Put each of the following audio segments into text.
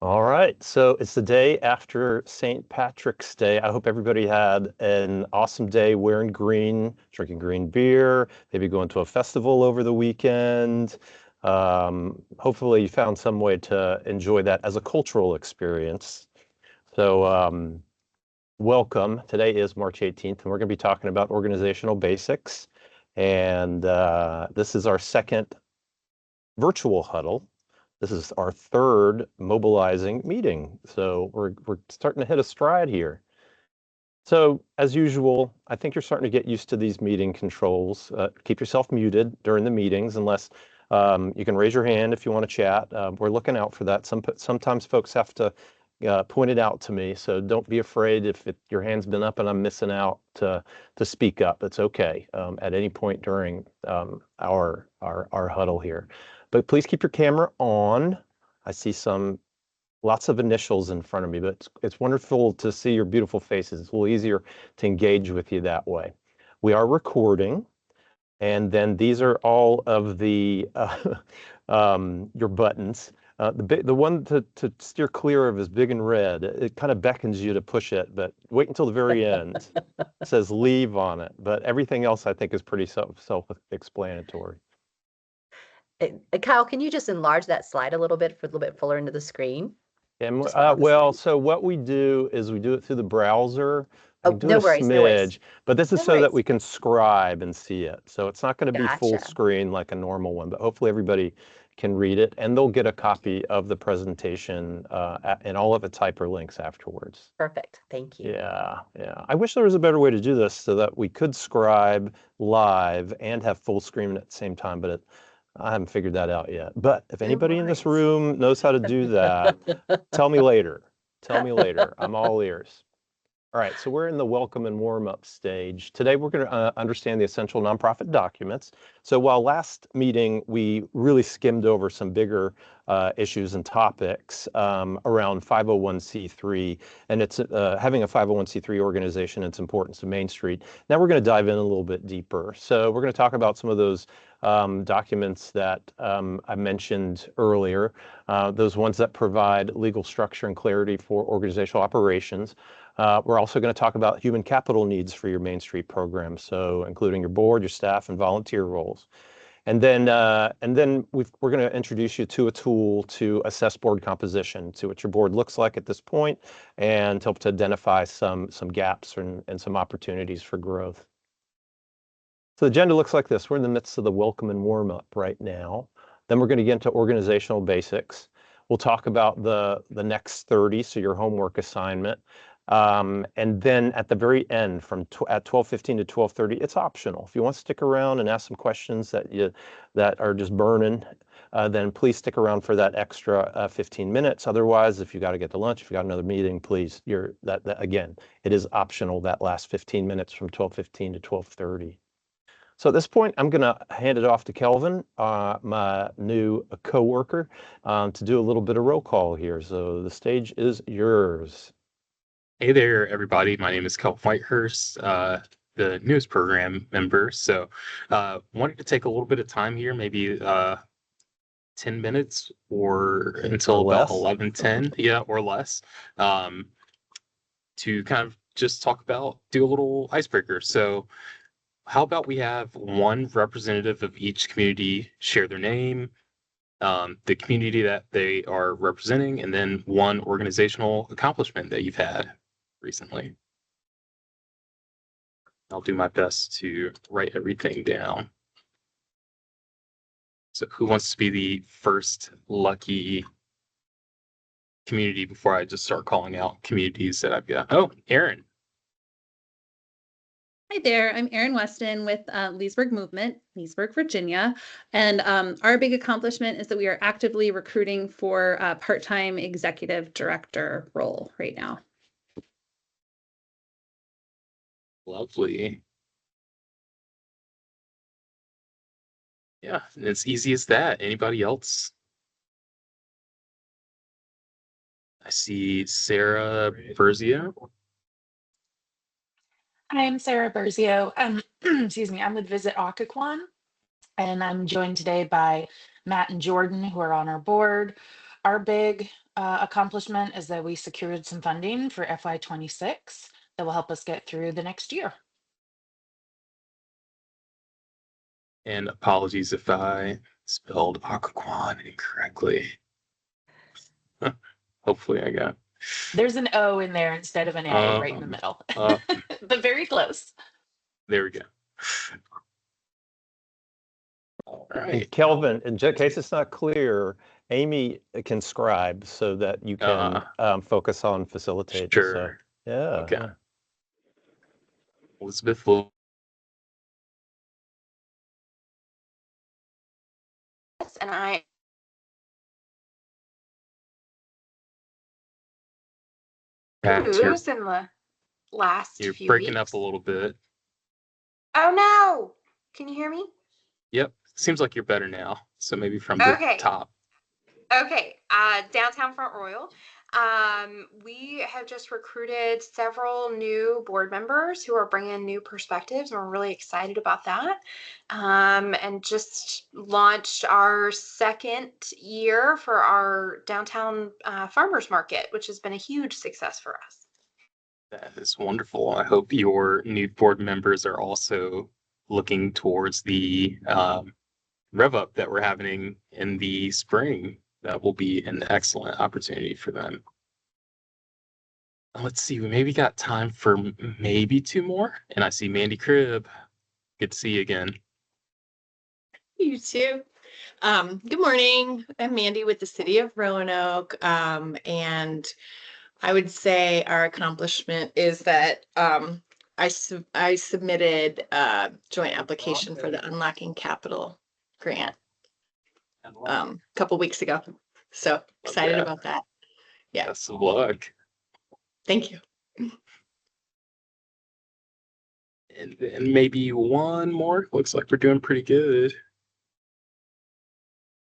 All right, so it's the day after St. Patrick's Day. I hope everybody had an awesome day wearing green, drinking green beer, maybe going to a festival over the weekend. Hopefully you found some way to enjoy that as a cultural experience. So welcome. Today is March 18th, and we're going to be talking about organizational basics. And this is our second virtual huddle. This is our third mobilizing meeting. So we're starting to hit a stride here. So as usual, I think you're starting to get used to these meeting controls. Keep yourself muted during the meetings unless you can raise your hand if you want to chat. We're looking out for that. Sometimes folks have to point it out to me. So don't be afraid if your hand's been up and I'm missing out to speak up. It's okay at any point during our huddle here. But please keep your camera on. I see lots of initials in front of me, but it's wonderful to see your beautiful faces. It's a little easier to engage with you that way. We are recording, and then these are all of the your buttons. The one to steer clear of is big and red. It kind of beckons you to push it, but wait until the very end. It says leave on it, but everything else I think is pretty self-explanatory. Kyle, can you just enlarge that slide a little bit fuller into the screen? And well, so what we do is we do it through the browser. Oh, Do no a worries, no worries. smidge, but this is No so that worries. we can scribe and see it. So it's not going to be full Gotcha. screen like a normal one, but hopefully everybody can read it and they'll get a copy of the presentation and all of its hyperlinks afterwards. Perfect. Thank you. Yeah, yeah. I wish there was a better way to do this so that we could scribe live and have full screen at the same time, but I haven't figured that out yet. But if anybody in this room knows how to do that, tell me later. Tell me later. I'm all ears. All right, so we're in the welcome and warm-up stage. Today we're going to understand the essential nonprofit documents. So while last meeting we really skimmed over some bigger issues and topics around 501c3 and it's having a 501c3 organization, its importance to Main Street. Now we're going to dive in a little bit deeper. So we're going to talk about some of those documents that I mentioned earlier, those ones that provide legal structure and clarity for organizational operations. We're also going to talk about human capital needs for your Main Street program, so including your board, your staff, and volunteer roles. And then we're going to introduce you to a tool to assess board composition, to what your board looks like at this point, and help to identify some gaps and some opportunities for growth. So the agenda looks like this. We're in the midst of the welcome and warm up right now. Then we're going to get into organizational basics. We'll talk about the next 30, so your homework assignment. And then at the very end, at 12:15 to 12:30, it's optional. If you want to stick around and ask some questions that are just burning, then please stick around for that extra 15 minutes. Otherwise, if you got to get to lunch, if you got another meeting, please, again, it is optional, that last 15 minutes from 12:15 to 12:30. So at this point, I'm going to hand it off to Kelvin, my new coworker, to do a little bit of roll call here. So the stage is yours. Hey there, everybody. My name is Kelvin Whitehurst, the newest program member. So wanted to take a little bit of time here, maybe 10 minutes or until about 11:10, yeah, or less, to kind of just do a little icebreaker. So how about we have one representative of each community share their name, the community that they are representing, and then one organizational accomplishment that you've had recently. I'll do my best to write everything down. So who wants to be the first lucky community before I just start calling out communities that I've got? Oh, Erin. Hi there, I'm Erin Weston with Leesburg Movement, Leesburg, Virginia. And our big accomplishment is that we are actively recruiting for a part-time executive director role right now. Lovely. Yeah, it's easy as that. Anybody else? I see Sarah Berzio. Hi, I'm Sarah Berzio. Excuse me, I'm with Visit Occoquan, and I'm joined today by Matt and Jordan, who are on our board. Our big accomplishment is that we secured some funding for FY26 that will help us get through the next year. And apologies if I spelled Occoquan incorrectly. Hopefully I got. There's an O in there instead of an A right in the middle, but very close. There we go. All right. And Kelvin, in case it's not clear, Amy can scribe so that you can focus on facilitating. Sure. So, yeah. Okay. Yeah. Elizabeth will. And I it was in the last You're few breaking weeks. up a little bit. Oh no! Can you hear me? Yep. Seems like you're better now. So maybe from the top. Okay. Downtown Front Royal. We have just recruited several new board members who are bringing new perspectives, and we're really excited about that. And just launched our second year for our downtown farmers market, which has been a huge success for us. That is wonderful. I hope your new board members are also looking towards the rev up that we're having in the spring. That will be an excellent opportunity for them. Let's see, we maybe got time for maybe two more. And I see Mandy Cribb. Good to see you again. You too. Good morning. I'm Mandy with the City of Roanoke. And I would say our accomplishment is that I submitted a joint application for the Unlocking Capital grant a couple weeks ago. So excited about that. Yeah. Best of luck. Thank you. And then maybe one more. Looks like we're doing pretty good.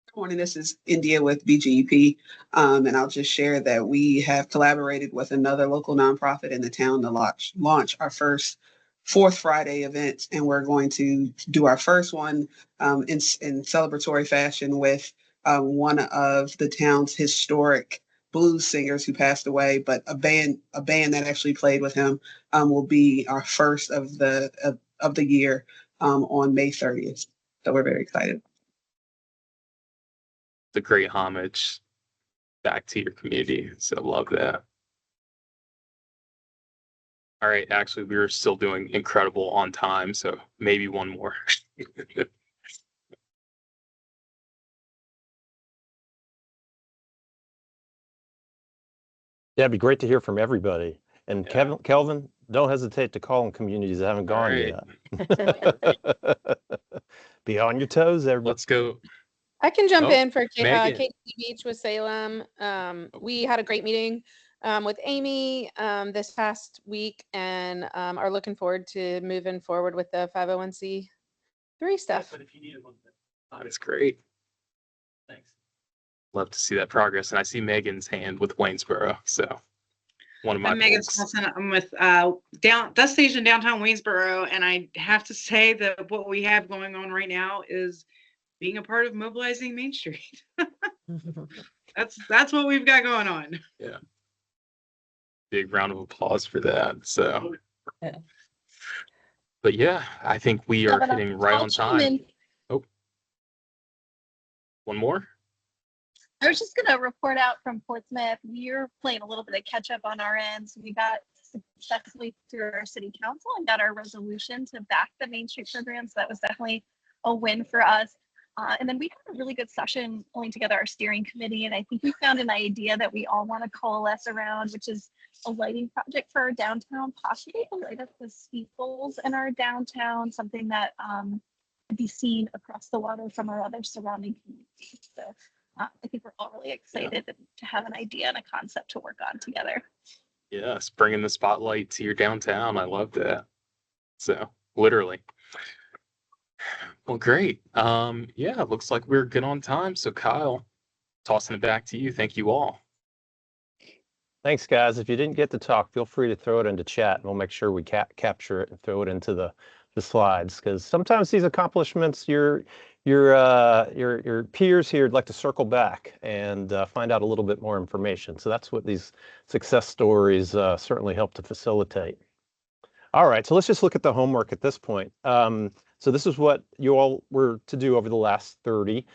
Good morning, this is India with BGEP, and I'll just share that we have collaborated with another local nonprofit in the town to launch our first Fourth Friday event, and we're going to do our first one in celebratory fashion with one of the town's historic blues singers who passed away, but a band that actually played with him will be our first of the year on May 30th. So we're very excited. The great homage back to your community. So love that. All right, actually, we were still doing incredible on time, so maybe one more. Yeah, it'd be great to hear from everybody. And Kelvin, don't hesitate to call on communities that haven't gone yet. Be on your toes, everybody. Let's go. I can jump in for Megan. KT Beach with Salem. We had a great meeting with Amy this past week and are looking forward to moving forward with the 501c3 stuff. That's great. Thanks. Love to see that progress. And I see Megan's hand with Waynesboro. So one of my I'm Megan folks. Smelson. I'm with Destination Downtown Waynesboro, and I have to say that what we have going on right now is being a part of mobilizing Main Street. That's what we've got going on. Yeah. Big round of applause for that. So, but yeah, I think we are hitting right on time. Oh, one more. I was just going to report out from Portsmouth. We're playing a little bit of catch up on our ends. We got successfully through our city council and got our resolution to back the Main Street program. So that was definitely a win for us. And then we had a really good session pulling together our steering committee. And I think we found an idea that we all want to coalesce around, which is a lighting project for our downtown, possibly to light up the steeples in our downtown, something that could be seen across the water from our other surrounding communities. So I think we're all really excited to have an idea and a concept to work on together. Yes, bringing the spotlight to your downtown. I love that. So literally. Well, great. Yeah, looks like we're good on time. So Kyle, tossing it back to you. Thank you all. Thanks, guys. If you didn't get to talk, feel free to throw it into chat, and we'll make sure we capture it and throw it into the slides. Because sometimes these accomplishments, you're your peers here would like to circle back and find out a little bit more information. So that's what these success stories certainly help to facilitate. All right, so let's just look at the homework at this point. So this is what you all were to do over the last 30.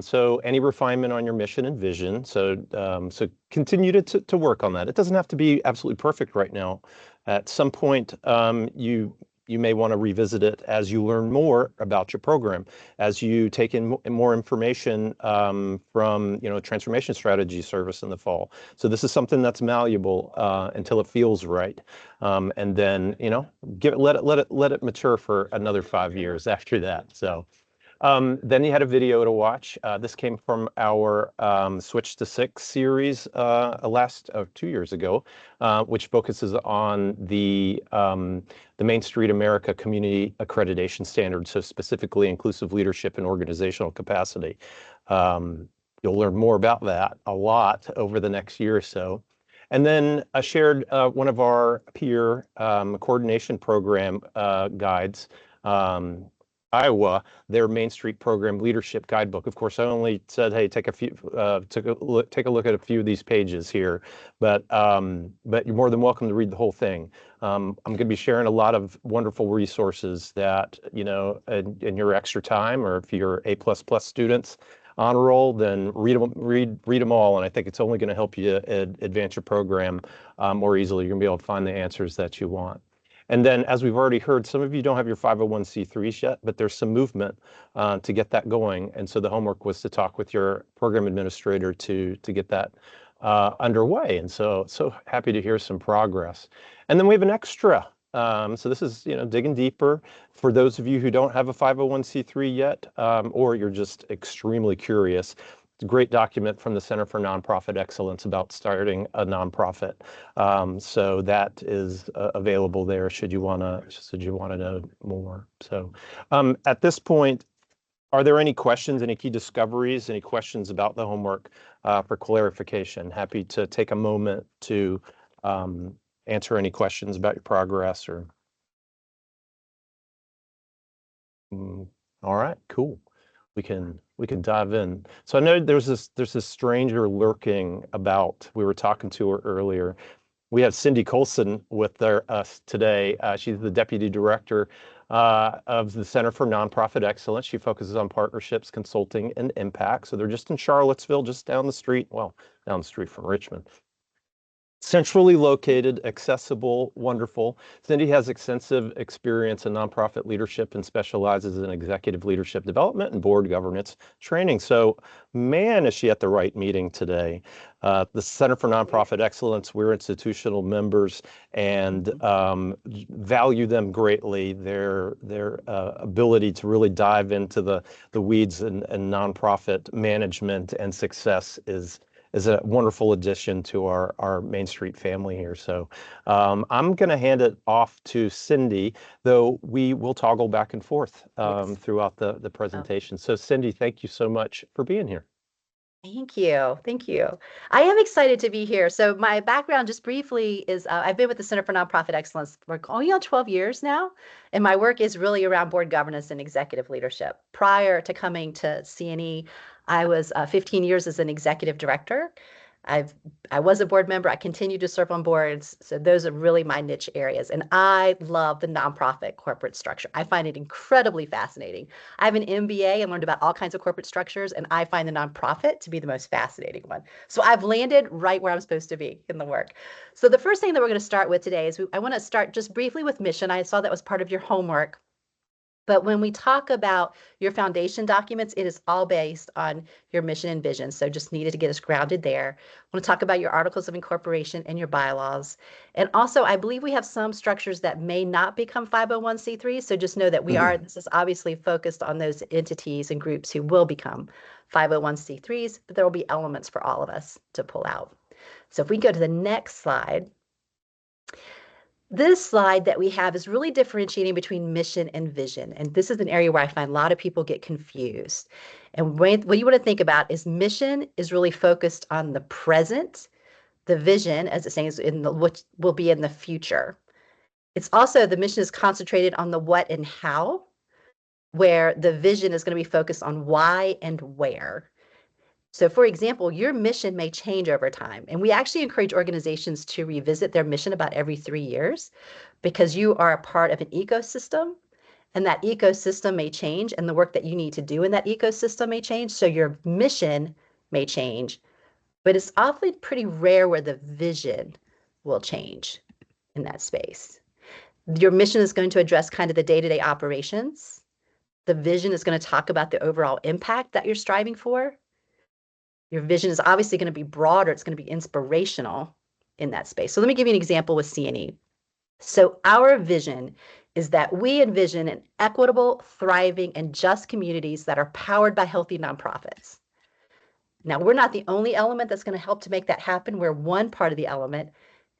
So any refinement on your mission and vision. So so continue to work on that. It doesn't have to be absolutely perfect right now. At some point, you may want to revisit it as you learn more about your program, as you take in more information from transformation strategy service in the fall. So this is something that's malleable until it feels right, and then let it mature for another 5 years after that. So. Then you had a video to watch. This came from our Switch to Six series 2 years ago, which focuses on the Main Street America Community Accreditation Standard, so specifically inclusive leadership and organizational capacity. You'll learn more about that a lot over the next year or so. And then I shared one of our peer coordination program guides, Iowa, their Main Street Program Leadership Guidebook. Of course, I only said, hey, take a look at a few of these pages here, but you're more than welcome to read the whole thing. I'm going to be sharing a lot of wonderful resources that, in your extra time, or if you're A++ students on roll, then read them all, and I think it's only going to help you advance your program more easily. You're going to be able to find the answers that you want. And then, as we've already heard, some of you don't have your 501c3s yet, but there's some movement to get that going. And so the homework was to talk with your program administrator to get that underway. And so happy to hear some progress. And then we have an extra. So this is digging deeper for those of you who don't have a 501c3 yet, or you're just extremely curious. It's a great document from the Center for Nonprofit Excellence about starting a nonprofit. So that is available there should you want to know more. So at this point, are there any questions, any key discoveries, any questions about the homework for clarification? Happy to take a moment to answer any questions about your progress or. All right, cool. We can dive in. So I know there's this stranger lurking about. We were talking to her earlier. We have Cindy Colson with us today. She's the Deputy Director of the Center for Nonprofit Excellence. She focuses on partnerships, consulting, and impact. So they're just in Charlottesville, just down the street. Well, down the street from Richmond. Centrally located, accessible, wonderful. Cindy has extensive experience in nonprofit leadership and specializes in executive leadership development and board governance training. So, man, is she at the right meeting today. The Center for Nonprofit Excellence, we're institutional members and value them greatly. Their ability to really dive into the weeds and nonprofit management and success is a wonderful addition to our Main Street family here. So I'm going to hand it off to Cindy, though we will toggle back and forth throughout the presentation. So Cindy, thank you so much for being here. Thank you. Thank you. I am excited to be here. So my background, just briefly, is I've been with the Center for Nonprofit Excellence for 12 years now. And my work is really around board governance and executive leadership. Prior to coming to CNE, I was 15 years as an executive director. I was a board member. I continue to serve on boards. So those are really my niche areas. And I love the nonprofit corporate structure. I find it incredibly fascinating. I have an MBA and learned about all kinds of corporate structures, and I find the nonprofit to be the most fascinating one. So I've landed right where I'm supposed to be in the work. So the first thing that we're going to start with today is I want to start just briefly with mission. I saw that was part of your homework. But when we talk about your foundation documents, it is all based on your mission and vision. So just needed to get us grounded there. I want to talk about your articles of incorporation and your bylaws. And also, I believe we have some structures that may not become 501c3. So just know that this is obviously focused on those entities and groups who will become 501c3s, but there will be elements for all of us to pull out. So if we go to the next slide. This slide that we have is really differentiating between mission and vision. And this is an area where I find a lot of people get confused. And what you want to think about is mission is really focused on the present. The vision, as it's saying, is what will be in the future. It's also, the mission is concentrated on the what and how. where the vision is going to be focused on why and where. So for example, your mission may change over time. And we actually encourage organizations to revisit their mission about every 3 years, because you are a part of an ecosystem, and that ecosystem may change, and the work that you need to do in that ecosystem may change. So your mission may change, but it's awfully pretty rare where the vision will change in that space. Your mission is going to address kind of the day-to-day operations. The vision is going to talk about the overall impact that you're striving for. Your vision is obviously going to be broader. It's going to be inspirational in that space. So let me give you an example with CNE. So our vision is that we envision an equitable, thriving, and just communities that are powered by healthy nonprofits. Now, we're not the only element that's going to help to make that happen. We're one part of the element,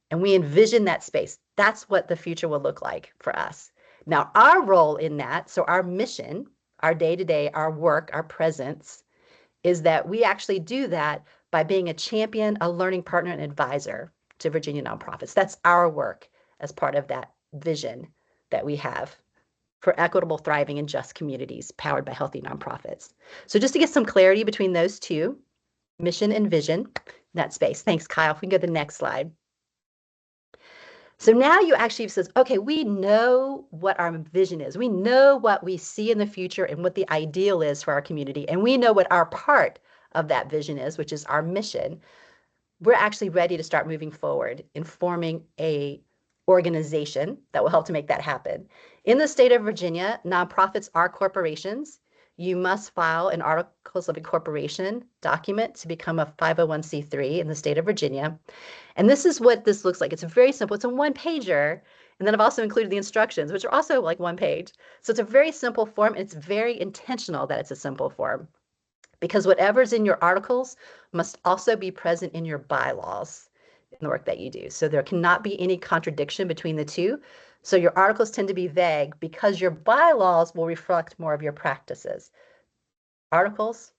and we envision that space. That's what the future will look like for us. Now, our role in that, so our mission, our day-to-day, our work, our presence, is that we actually do that by being a champion, a learning partner, and advisor to Virginia nonprofits. That's our work as part of that vision that we have for equitable, thriving, and just communities powered by healthy nonprofits. So just to get some clarity between those two, mission and vision, that space. Thanks, Kyle. If we can go to the next slide. So now you actually says, okay, we know what our vision is. We know what we see in the future and what the ideal is for our community. And we know what our part of that vision is, which is our mission. We're actually ready to start moving forward in forming a organization that will help to make that happen. In the state of Virginia, nonprofits are corporations. You must file an Articles of Incorporation document to become a 501c3 in the state of Virginia. And this is what this looks like. It's very simple. It's a one-pager. And then I've also included the instructions, which are also like one page. So it's a very simple form. And it's very intentional that it's a simple form, because whatever's in your articles must also be present in your bylaws in the work that you do. So there cannot be any contradiction between the two. So your articles tend to be vague because your bylaws will reflect more of your practices. Articles,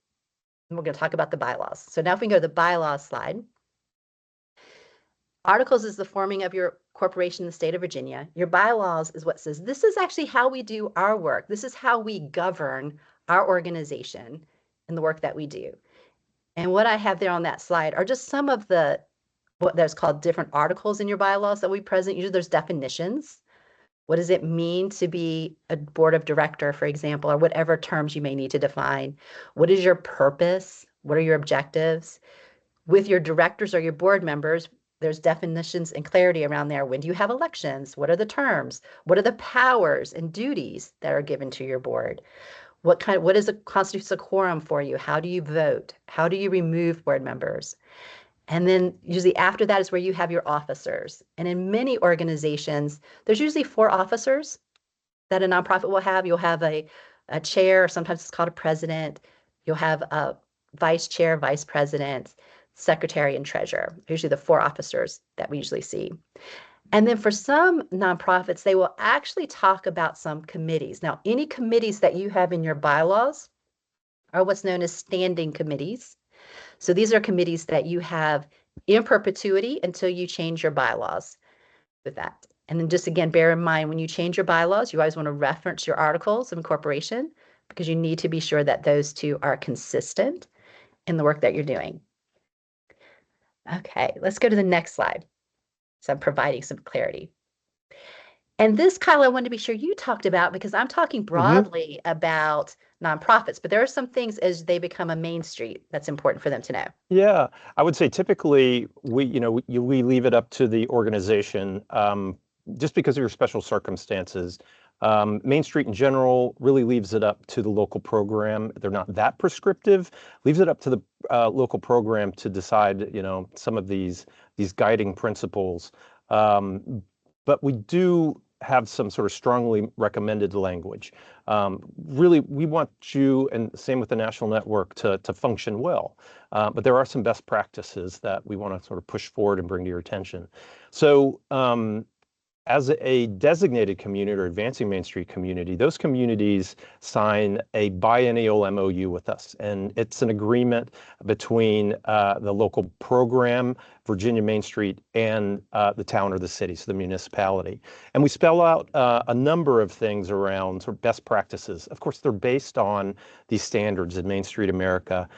and we're going to talk about the bylaws. So now if we can go to the bylaws slide. Articles is the forming of your corporation in the state of Virginia. Your bylaws is what says, this is actually how we do our work. This is how we govern our organization and the work that we do. And what I have there on that slide are just some of the, what there's called different articles in your bylaws that we present. Usually there's definitions. What does it mean to be a board of director, for example, or whatever terms you may need to define? What is your purpose? What are your objectives? With your directors or your board members, there's definitions and clarity around there. When do you have elections? What are the terms? What are the powers and duties that are given to your board? What constitutes a quorum for you? How do you vote? How do you remove board members? And then usually after that is where you have your officers. And in many organizations, there's usually 4 officers that a nonprofit will have. You'll have a chair, or sometimes it's called a president. You'll have a vice chair, vice president, secretary, and treasurer. Usually the 4 officers that we usually see. And then for some nonprofits, they will actually talk about some committees. Now, any committees that you have in your bylaws are what's known as standing committees. So these are committees that you have in perpetuity until you change your bylaws with that. And then just again, bear in mind, when you change your bylaws, you always want to reference your articles of incorporation, because you need to be sure that those two are consistent in the work that you're doing. Okay, let's go to the next slide. So I'm providing some clarity. And this, Kyle, I wanted to be sure you talked about, because I'm talking broadly about nonprofits, but there are some things as they become a main street that's important for them to know. Yeah, I would say typically we leave it up to the organization just because of your special circumstances. Main Street in general really leaves it up to the local program. They're not that prescriptive. Leaves it up to the local program to decide, some of these guiding principles. But we do have some sort of strongly recommended language. Really, we want you, and same with the national network, to function well. But there are some best practices that we want to sort of push forward and bring to your attention. So as a designated community or advancing Main Street community, those communities sign a biennial MOU with us. And it's an agreement between the local program, Virginia Main Street, and the town or the city, so the municipality. And we spell out a number of things around sort of best practices. Of course, they're based on these standards in Main Street America,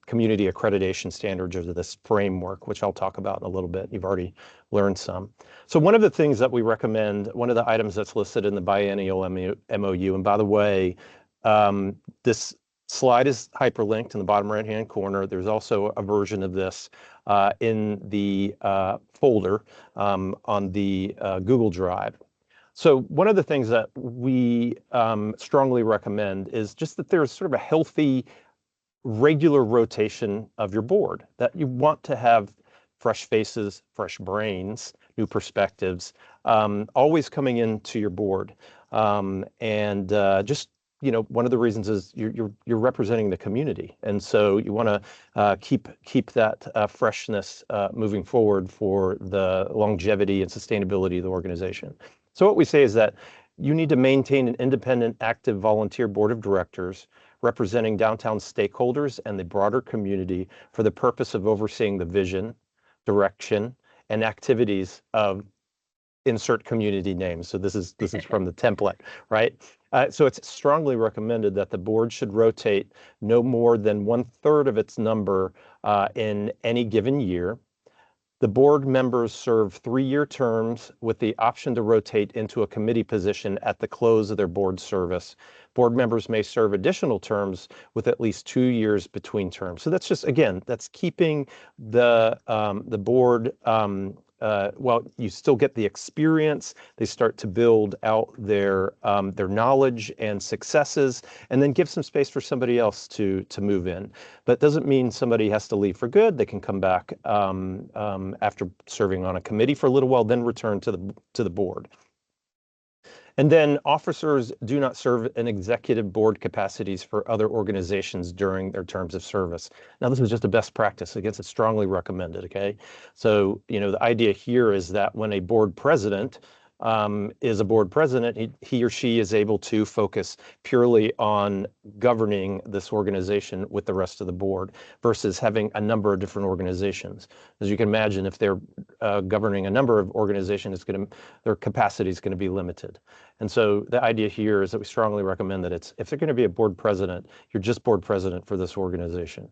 community accreditation standards, or this framework, which I'll talk about in a little bit. You've already learned some. So one of the things that we recommend, one of the items that's listed in the biennial MOU, and by the way, this slide is hyperlinked in the bottom right-hand corner. There's also a version of this in the folder on the Google Drive. So one of the things that we strongly recommend is just that there's sort of a healthy, regular rotation of your board, that you want to have fresh faces, fresh brains, new perspectives, always coming into your board. Just, you know, one of the reasons is you're representing the community. And so you want to keep that freshness moving forward for the longevity and sustainability of the organization. So what we say is that you need to maintain an independent, active volunteer board of directors representing downtown stakeholders and the broader community for the purpose of overseeing the vision, direction, and activities of insert community names. So this is from the template, right? So it's strongly recommended that the board should rotate no more than 1/3 of its number in any given year. The board members serve 3-year terms with the option to rotate into a committee position at the close of their board service. Board members may serve additional terms with at least 2 years between terms. So that's just, again, that's keeping the board, well, you still get the experience. They start to build out their knowledge and successes, and then give some space for somebody else to move in. But it doesn't mean somebody has to leave for good. They can come back after serving on a committee for a little while, then return to the board. And then officers do not serve in executive board capacities for other organizations during their terms of service. Now, this is just a best practice. Again, it's strongly recommended, okay? So, you know, the idea here is that when a board president is a board president, he or she is able to focus purely on governing this organization with the rest of the board versus having a number of different organizations. As you can imagine, if they're governing a number of organizations, their capacity is going to be limited. And so the idea here is that we strongly recommend that if they're going to be a board president, you're just board president for this organization.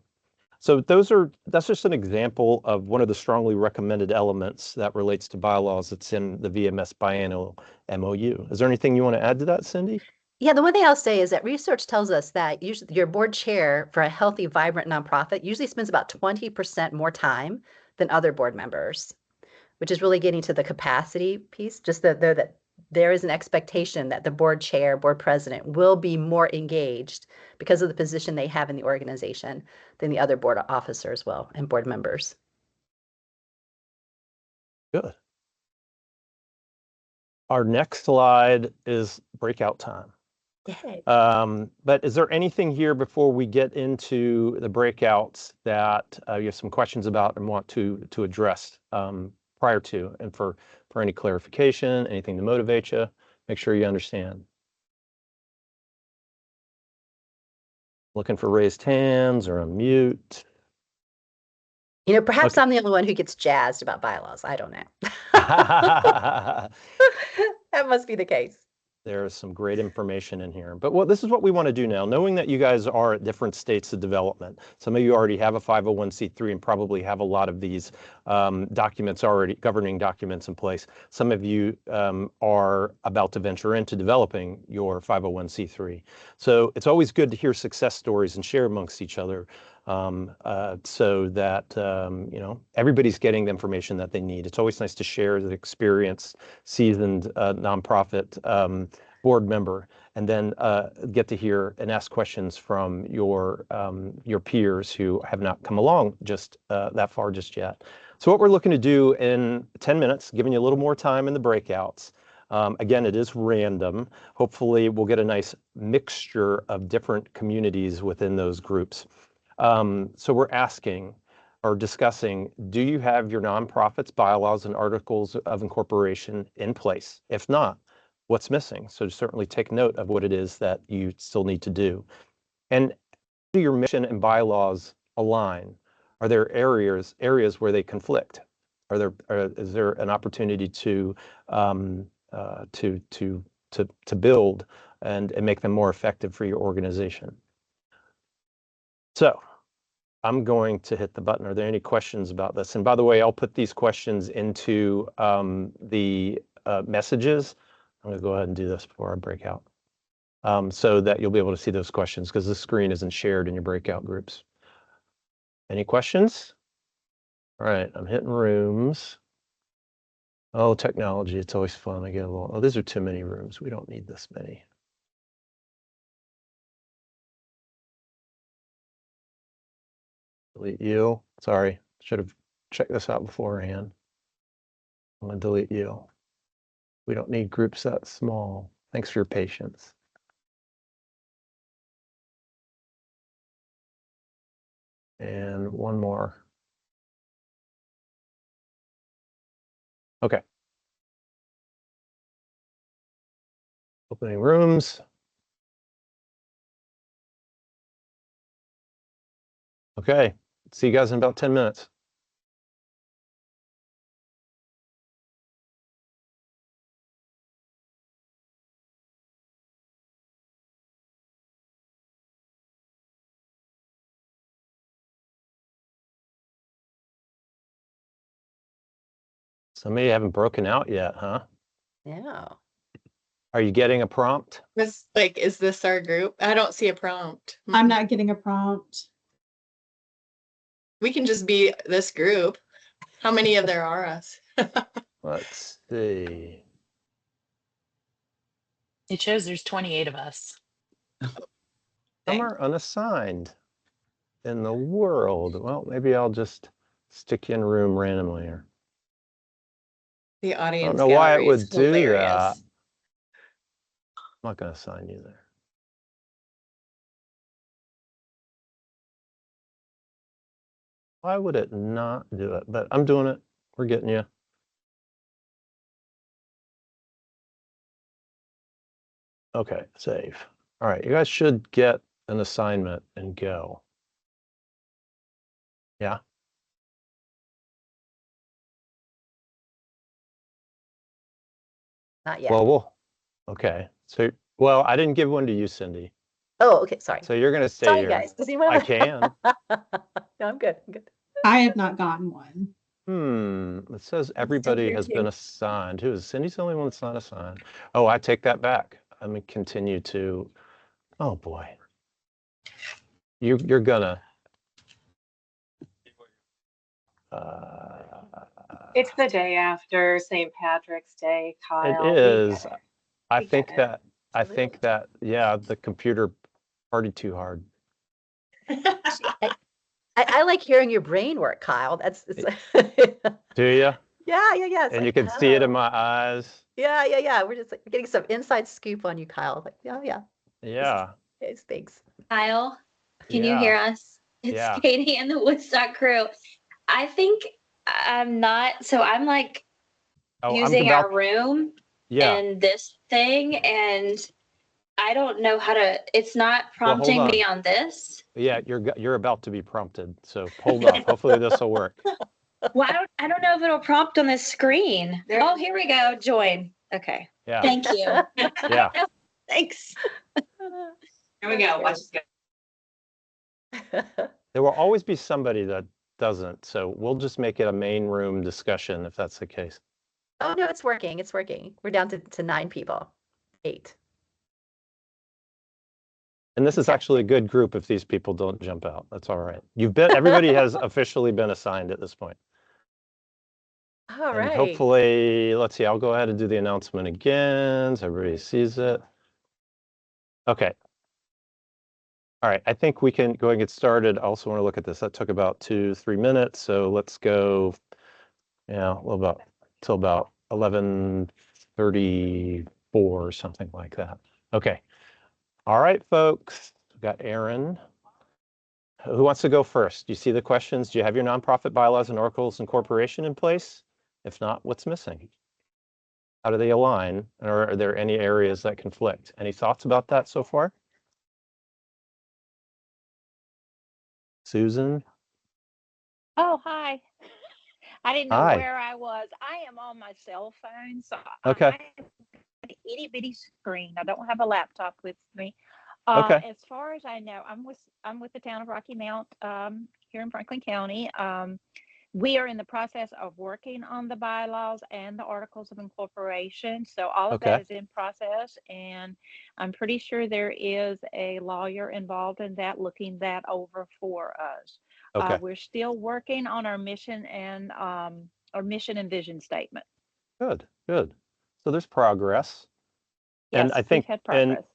So that's just an example of one of the strongly recommended elements that relates to bylaws that's in the VMS biannual MOU. Is there anything you want to add to that, Cindy? Yeah, the one thing I'll say is that research tells us that usually your board chair for a healthy, vibrant nonprofit usually spends about 20% more time than other board members, which is really getting to the capacity piece, just that there is an expectation that the board chair, board president will be more engaged because of the position they have in the organization than the other board officers will and board members. Good. Our next slide is breakout time. Yay. But is there anything here before we get into the breakouts that you have some questions about and want to address prior to, and for any clarification, anything to motivate you, make sure you understand. Looking for raised hands or unmute. You know, perhaps Okay. I'm the only one who gets jazzed about bylaws. I don't know. That must be the case. There's some great information in here. But this is what we want to do now, knowing that you guys are at different states of development. Some of you already have a 501c3 and probably have a lot of these documents already, governing documents in place. Some of you are about to venture into developing your 501c3. So it's always good to hear success stories and share amongst each other so that you know, everybody's getting the information that they need. It's always nice to share the experienced, seasoned nonprofit board member, and then get to hear and ask questions from your peers who have not come along just that far just yet. So what we're looking to do in 10 minutes, giving you a little more time in the breakouts. Again, it is random. Hopefully we'll get a nice mixture of different communities within those groups. So we're asking, are discussing, do you have your nonprofit's bylaws and articles of incorporation in place? If not, what's missing? So certainly take note of what it is that you still need to do. And do your mission and bylaws align? Are there areas where they conflict? Is there an opportunity to build and make them more effective for your organization? So I'm going to hit the button. Are there any questions about this? And by the way, I'll put these questions into the messages. I'm going to go ahead and do this before I break out, so that you'll be able to see those questions, because the screen isn't shared in your breakout groups. Any questions? All right, I'm hitting rooms. Oh, technology, it's always fun. I get a little, oh, these are too many rooms. We don't need this many. Delete you. Sorry, should have checked this out beforehand. I'm gonna delete you. We don't need groups that small. Thanks for your patience. And one more. Okay. Opening rooms. Okay, see you guys in about 10 minutes. Some of you haven't broken out yet, huh? Yeah. Are you getting a prompt? Was like, is this our group? I don't see a prompt. I'm not getting a prompt. We can just be this group. How many of there are us? Let's see. It shows there's 28 of us. Some are unassigned in the world. Well, maybe I'll just stick you in a room randomly here. The I audience don't know why it gallery would is do hilarious. that. I'm not going to assign you there. Why would it not do it? But I'm doing it. We're getting you. Okay, save. All right, you guys should get an assignment and go. Yeah. Not yet. Well, okay. So, well, I didn't give one to you, Cindy. Oh, okay. Sorry. So you're going to stay Sorry, here. guys. Does anyone I have can. No, I'm good. I'm good. I have not gotten one. It says everybody has been assigned. Who is Cindy's the only one that's not assigned? Oh, I take that back. Let me continue to. Oh boy. You're gonna. It's the day after St. Patrick's Day, Kyle. It is. I We think get it. that. I think that. Yeah, the computer partied too hard. I like hearing your brain work, Kyle. It's Do you? Yeah. It's And like, you can see it in oh. my eyes. Yeah. We're just like getting some inside scoop on you, Kyle. Like, oh yeah. Yeah. It's thanks. Kyle, can you Yeah. hear us? It's Yeah. Katie and the Woodstock crew. I think I'm not, so I'm like Oh, I'm using about. our room Yeah. and this thing, and I don't know how to, it's not Well, hold prompting me on. on this. Yeah, you're about to be prompted. So hold up. Hopefully this will work. Well, I don't know if it'll prompt on this screen. Oh, here we go. Join. Okay. Yeah. Thank you. Yeah. Thanks. Here we go. Watch this go. There will always be somebody that doesn't. So we'll just make it a main room discussion if that's the case. Oh no, it's working. It's working. We're down to 9 people. 8. And this is actually a good group if these people don't jump out. That's all right. Everybody has officially been assigned at this point. All And right. hopefully, let's see, I'll go ahead and do the announcement again so everybody sees it. Okay. All right, I think we can go and get started. I also want to look at this. That took about 2-3 minutes. So let's go, a little about till about 11:34 or something like that. Okay. All right, folks. We've got Aaron, Who wants to go first? Do you see the questions? Do you have your nonprofit bylaws and articles of incorporation in place? If not, what's missing? How do they align? Or are there any areas that conflict? Any thoughts about that so far? Susan? Oh, hi. I didn't know Hi. where I was. I am on my cell phone, so Okay. I have an itty bitty screen. I don't have a laptop with me. Okay. As far as I know, I'm with the town of Rocky Mount here in Franklin County. We are in the process of working on the bylaws and the articles of incorporation. So all of that Okay. is in process, and I'm pretty sure there is a lawyer involved in that, looking that over for us. Okay. We're still working on our mission and vision statement. Good. Good. So there's progress. And Yes, I think we've had and progress.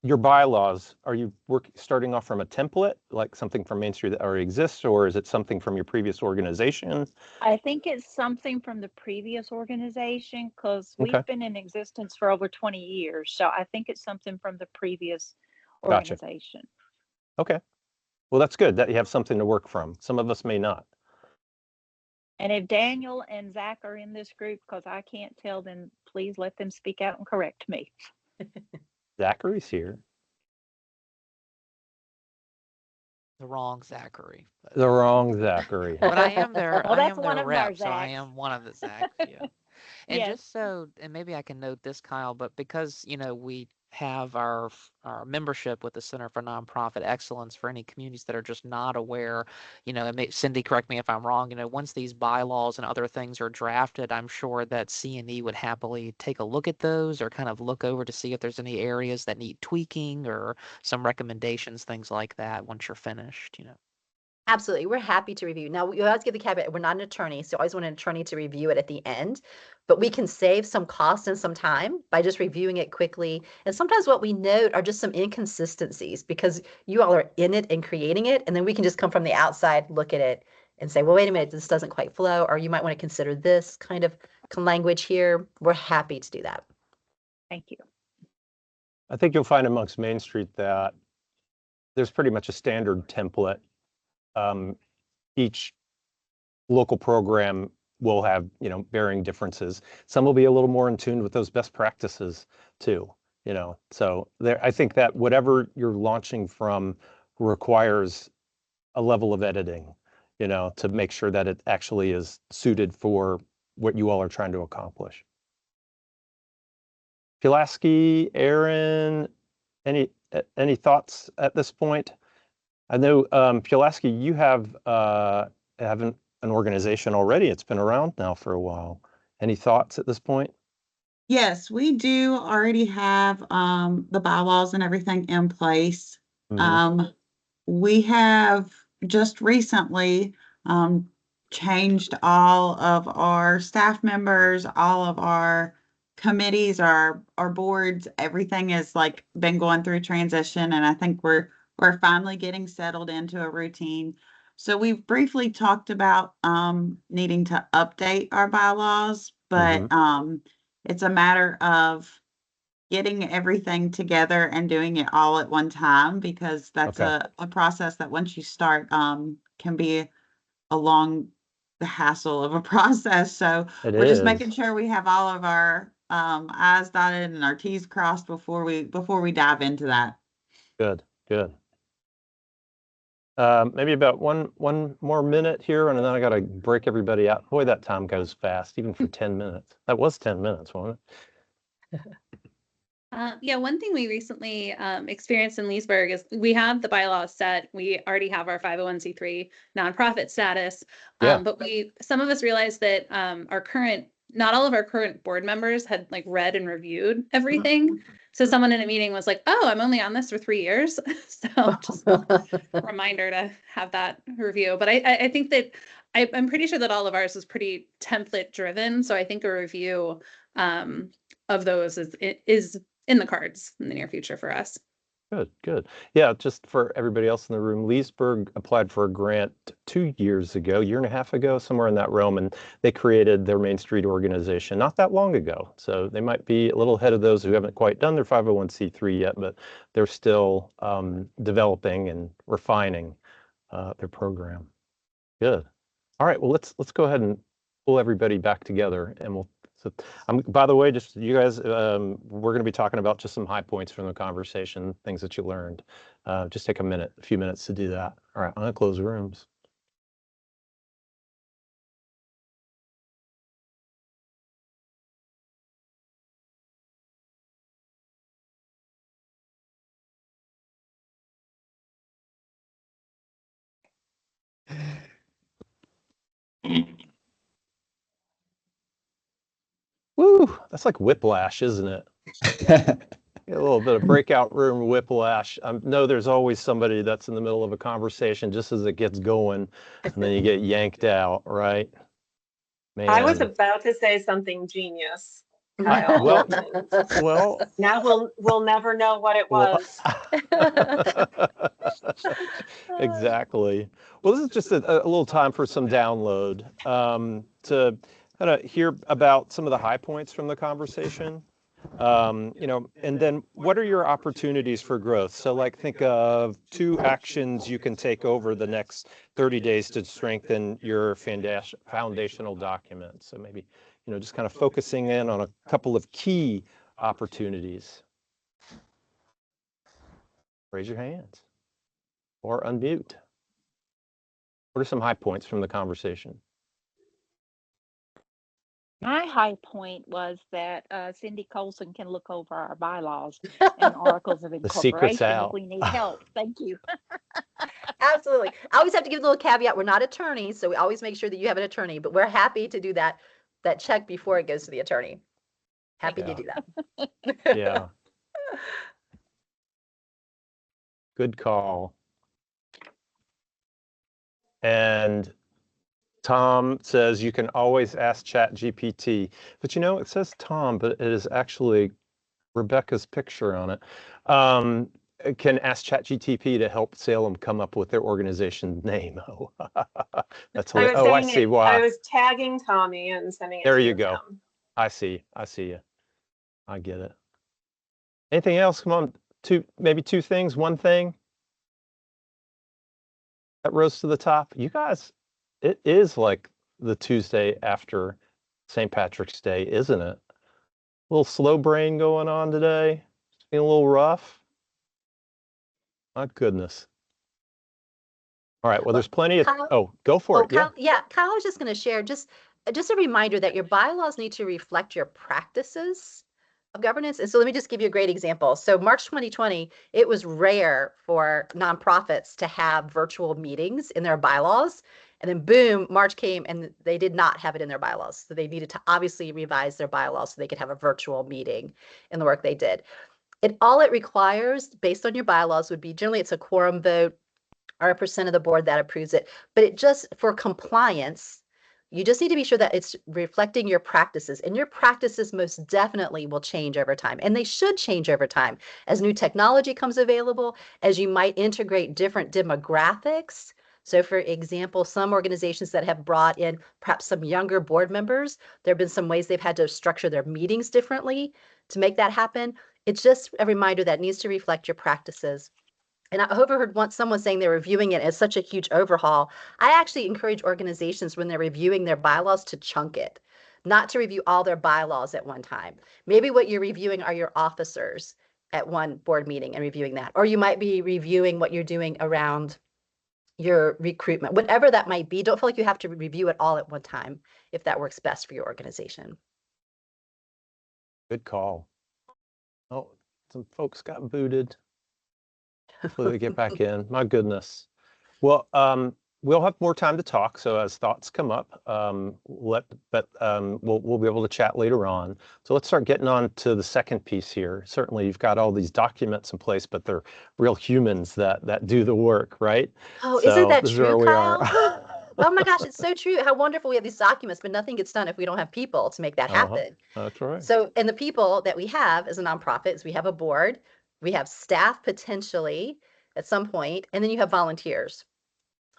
your bylaws, are you starting off from a template, like something from Main Street that already exists, or is it something from your previous organization? I think it's something from the previous organization because Okay. we've been in existence for over 20 years. So I think it's something from the previous Gotcha. organization. Okay. Well, that's good that you have something to work from. Some of us may not. And if Daniel and Zach are in this group, because I can't tell them, please let them speak out and correct me. Zachary's here. The wrong Zachary. The wrong Zachary. But I am their Well, I that's am one their of our rep, so I Zachs. am one of the Zachs. Yeah. And Yes. just so, and maybe I can note this, Kyle, but because, we have our membership with the Center for Nonprofit Excellence for any communities that are just not aware, and Cindy, correct me if I'm wrong, once these bylaws and other things are drafted, I'm sure that C&E would happily take a look at those or kind of look over to see if there's any areas that need tweaking or some recommendations, things like that once you're finished. Absolutely. We're happy to review. Now, we always give the caveat, we're not an attorney, so I always want an attorney to review it at the end, but we can save some cost and some time by just reviewing it quickly. And sometimes what we note are just some inconsistencies because you all are in it and creating it, and then we can just come from the outside, look at it and say, well, wait a minute, this doesn't quite flow, or you might want to consider this kind of language here. We're happy to do that. Thank you. I think you'll find amongst Main Street that there's pretty much a standard template. Each local program will have, varying differences. Some will be a little more in tune with those best practices too, So I think that whatever you're launching from requires a level of editing, to make sure that it actually is suited for what you all are trying to accomplish. Pulaski, Aaron, any thoughts at this point? I know, Pulaski, you have an organization already. It's been around now for a while. Any thoughts at this point? Yes, we do already have the bylaws and everything in place. We have just recently changed all of our staff members, all of our committees, our boards. Everything has been going through transition, and I think we're finally getting settled into a routine. So we've briefly talked about needing to update our bylaws, but it's a matter of getting everything together and doing it all at one time, because that's Okay. a process that once you start can be along the hassle of a process. So It we're just is. making sure we have all of our I's dotted and our T's crossed before we dive into that. Good, good. Maybe about one more minute here, and then I got to break everybody out. Boy, that time goes fast, even for 10 minutes. That was 10 minutes, wasn't it? Yeah, one thing we recently experienced in Leesburg is we have the bylaws set. We already have our 501c3 nonprofit status. Yeah. But some of us realized that not all of our current board members had read and reviewed everything. So someone in a meeting was like, oh, I'm only on this for 3 years. So just a reminder to have that review. But I think that I'm pretty sure that all of ours is pretty template driven. So I think a review of those is in the cards in the near future for us. Good, good. Yeah, just for everybody else in the room, Leesburg applied for a grant 2 years ago, year and a half ago, somewhere in that realm, and they created their Main Street organization not that long ago. So they might be a little ahead of those who haven't quite done their 501c3 yet, but they're still developing and refining their program. Good. All right. Well, let's go ahead and pull everybody back together, and we'll. So, by the way, just you guys, we're going to be talking about just some high points from the conversation, things that you learned. Just take a few minutes to do that. All right. I'm going to close rooms. Woo! That's like whiplash, isn't it? A little bit of breakout room whiplash. I know there's always somebody that's in the middle of a conversation just as it gets going, and then you get yanked out, right? Man. I was about to say something genius, Kyle. Well. Now we'll never know what it was. Exactly. Well, this is just a little time for some download to kind of hear about some of the high points from the conversation. And then what are your opportunities for growth? So like think of 2 actions you can take over the next 30 days to strengthen your foundational document. So maybe, just kind of focusing in on a couple of key opportunities. Raise your hands or unmute. What are some high points from the conversation? My high point was that Cindy Colson can look over our bylaws and articles of The secret's incorporation if out. we need help. Thank you. Absolutely. I always have to give a little caveat. We're not attorneys, so we always make sure that you have an attorney, but we're happy to do that check before it goes to the attorney. Happy to do that. Yeah. Good call. And Tom says you can always ask ChatGPT, but it says Tom, but it is actually Rebecca's picture on it. Can ask ChatGPT to help Salem come up with their organization name. Oh, that's hilarious. Oh, I see why. I was tagging Tommy and sending it there to you go. him. I see you. I get it. Anything else? Come on, maybe 2 things, 1 thing that rose to the top. You guys, it is like the Tuesday after St. Patrick's Day, isn't it? A little slow brain going on today. Being a little rough. My goodness. All right. Well, there's plenty of. Kyle, go for it. Kyle, yeah. Kyle was just going to share just a reminder that your bylaws need to reflect your practices of governance. And so let me just give you a great example. So March 2020, it was rare for nonprofits to have virtual meetings in their bylaws. And then boom, March came and they did not have it in their bylaws. So they needed to obviously revise their bylaws so they could have a virtual meeting in the work they did. All it requires based on your bylaws would be generally it's a quorum vote or a % of the board that approves it. But it just for compliance, you just need to be sure that it's reflecting your practices, and your practices most definitely will change over time, and they should change over time as new technology comes available, as you might integrate different demographics. So for example, some organizations that have brought in perhaps some younger board members, there have been some ways they've had to structure their meetings differently to make that happen. It's just a reminder that needs to reflect your practices. And I overheard someone saying they're reviewing it as such a huge overhaul. I actually encourage organizations when they're reviewing their bylaws to chunk it, not to review all their bylaws at one time. Maybe what you're reviewing are your officers at one board meeting and reviewing that. Or you might be reviewing what you're doing around your recruitment, whatever that might be. Don't feel like you have to review it all at one time if that works best for your organization. Good call. Oh, some folks got booted. Hopefully they get back in. My goodness. Well, we'll have more time to talk. So as thoughts come up, we'll be able to chat later on. So let's start getting on to the second piece here. Certainly, you've got all these documents in place, but they're real humans that do the work, right? Oh, so isn't that this true, is where Kyle? we are. Oh my gosh, it's so true. How wonderful we have these documents, but nothing gets done if we don't have people to make that happen. That's right. So, and the people that we have as a nonprofit is we have a board, we have staff potentially at some point, and then you have volunteers.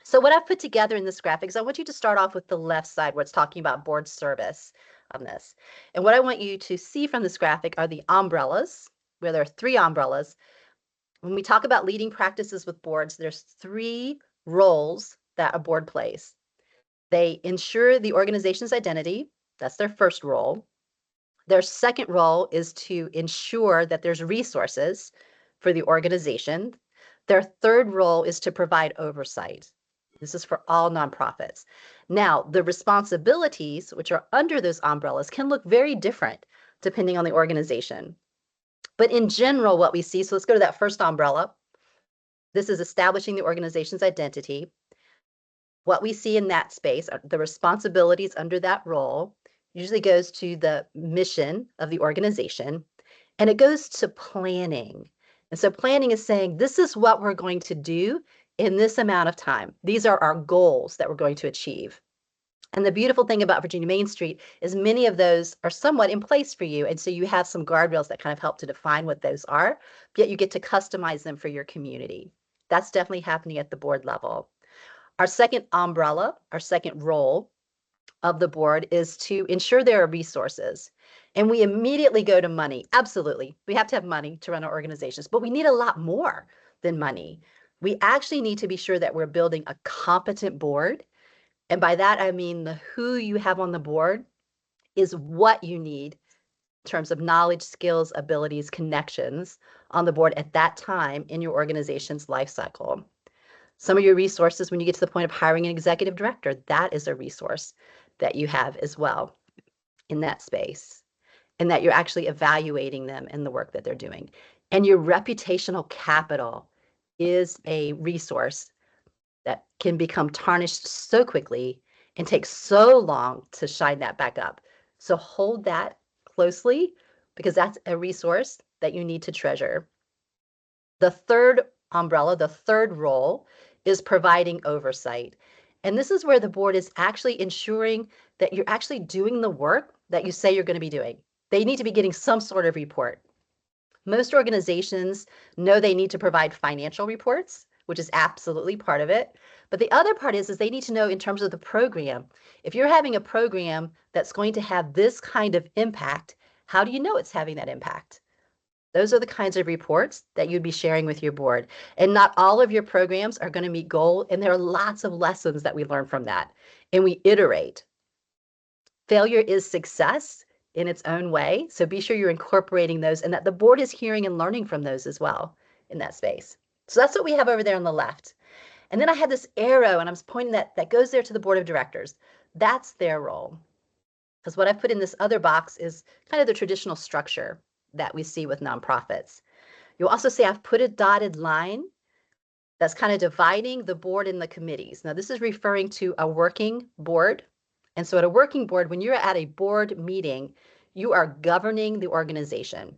So what I've put together in this graphic is I want you to start off with the left side where it's talking about board service on this. And what I want you to see from this graphic are the umbrellas, where there are 3 umbrellas. When we talk about leading practices with boards, there's 3 roles that a board plays. They ensure the organization's identity. That's their first role. Their second role is to ensure that there's resources for the organization. Their third role is to provide oversight. This is for all nonprofits. Now, the responsibilities, which are under those umbrellas, can look very different depending on the organization. But in general, what we see, so let's go to that first umbrella. This is establishing the organization's identity. What we see in that space, the responsibilities under that role, usually goes to the mission of the organization, and it goes to planning. And so planning is saying, this is what we're going to do in this amount of time. These are our goals that we're going to achieve. And the beautiful thing about Virginia Main Street is many of those are somewhat in place for you. And so you have some guardrails that kind of help to define what those are, yet you get to customize them for your community. That's definitely happening at the board level. Our second umbrella, our second role of the board is to ensure there are resources. And we immediately go to money. Absolutely. We have to have money to run our organizations, but we need a lot more than money. We actually need to be sure that we're building a competent board. And by that, I mean the who you have on the board is what you need in terms of knowledge, skills, abilities, connections on the board at that time in your organization's life cycle. Some of your resources, when you get to the point of hiring an executive director, that is a resource that you have as well in that space, and that you're actually evaluating them in the work that they're doing. And your reputational capital is a resource that can become tarnished so quickly and take so long to shine that back up. So hold that closely, because that's a resource that you need to treasure. The third umbrella, the third role, is providing oversight. And this is where the board is actually ensuring that you're actually doing the work that you say you're going to be doing. They need to be getting some sort of report. Most organizations know they need to provide financial reports, which is absolutely part of it. But the other part is they need to know in terms of the program. If you're having a program that's going to have this kind of impact, how do you know it's having that impact? Those are the kinds of reports that you'd be sharing with your board. And not all of your programs are going to meet goal, and there are lots of lessons that we learn from that. And we iterate. Failure is success in its own way. So be sure you're incorporating those and that the board is hearing and learning from those as well in that space. So that's what we have over there on the left. And then I had this arrow, and I'm pointing that goes there to the board of directors. That's their role. Because what I've put in this other box is kind of the traditional structure that we see with nonprofits. You'll also see I've put a dotted line that's kind of dividing the board and the committees. Now, this is referring to a working board. And so at a working board, when you're at a board meeting, you are governing the organization,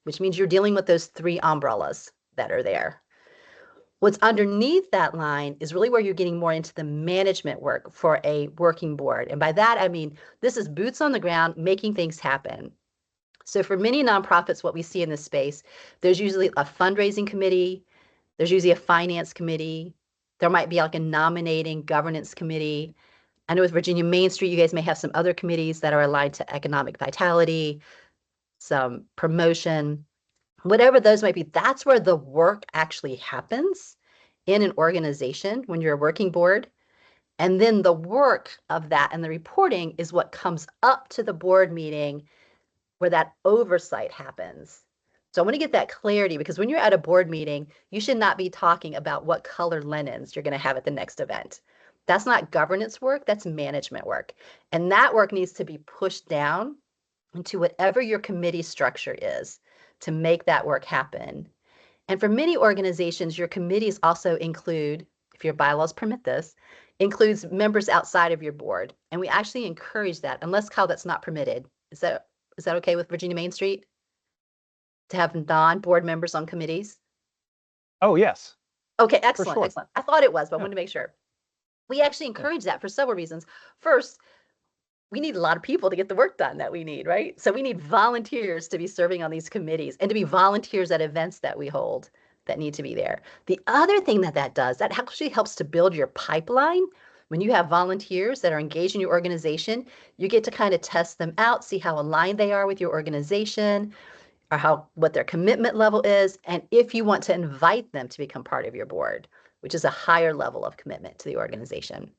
which means you're dealing with those three umbrellas that are there. What's underneath that line is really where you're getting more into the management work for a working board. And by that, I mean, this is boots on the ground, making things happen. So for many nonprofits, what we see in this space, there's usually a fundraising committee, there's usually a finance committee, there might be like a nominating governance committee. I know with Virginia Main Street, you guys may have some other committees that are aligned to economic vitality, some promotion, whatever those might be. That's where the work actually happens in an organization when you're a working board. And then the work of that and the reporting is what comes up to the board meeting where that oversight happens. So I want to get that clarity, because when you're at a board meeting, you should not be talking about what color linens you're going to have at the next event. That's not governance work, that's management work. And that work needs to be pushed down into whatever your committee structure is to make that work happen. And for many organizations, your committees also include, if your bylaws permit this, includes members outside of your board. And we actually encourage that, unless, Kyle, that's not permitted. Is that okay with Virginia Main Street? To have non-board members on committees? Oh, yes. Okay, excellent, sure. excellent. I thought it was, but I wanted to make sure. We actually encourage that for several reasons. First, we need a lot of people to get the work done that we need, right? So we need volunteers to be serving on these committees and to be volunteers at events that we hold that need to be there. The other thing that does, that actually helps to build your pipeline. When you have volunteers that are engaged in your organization, you get to kind of test them out, see how aligned they are with your organization, or what their commitment level is, and if you want to invite them to become part of your board. which is a higher level of commitment to the organization.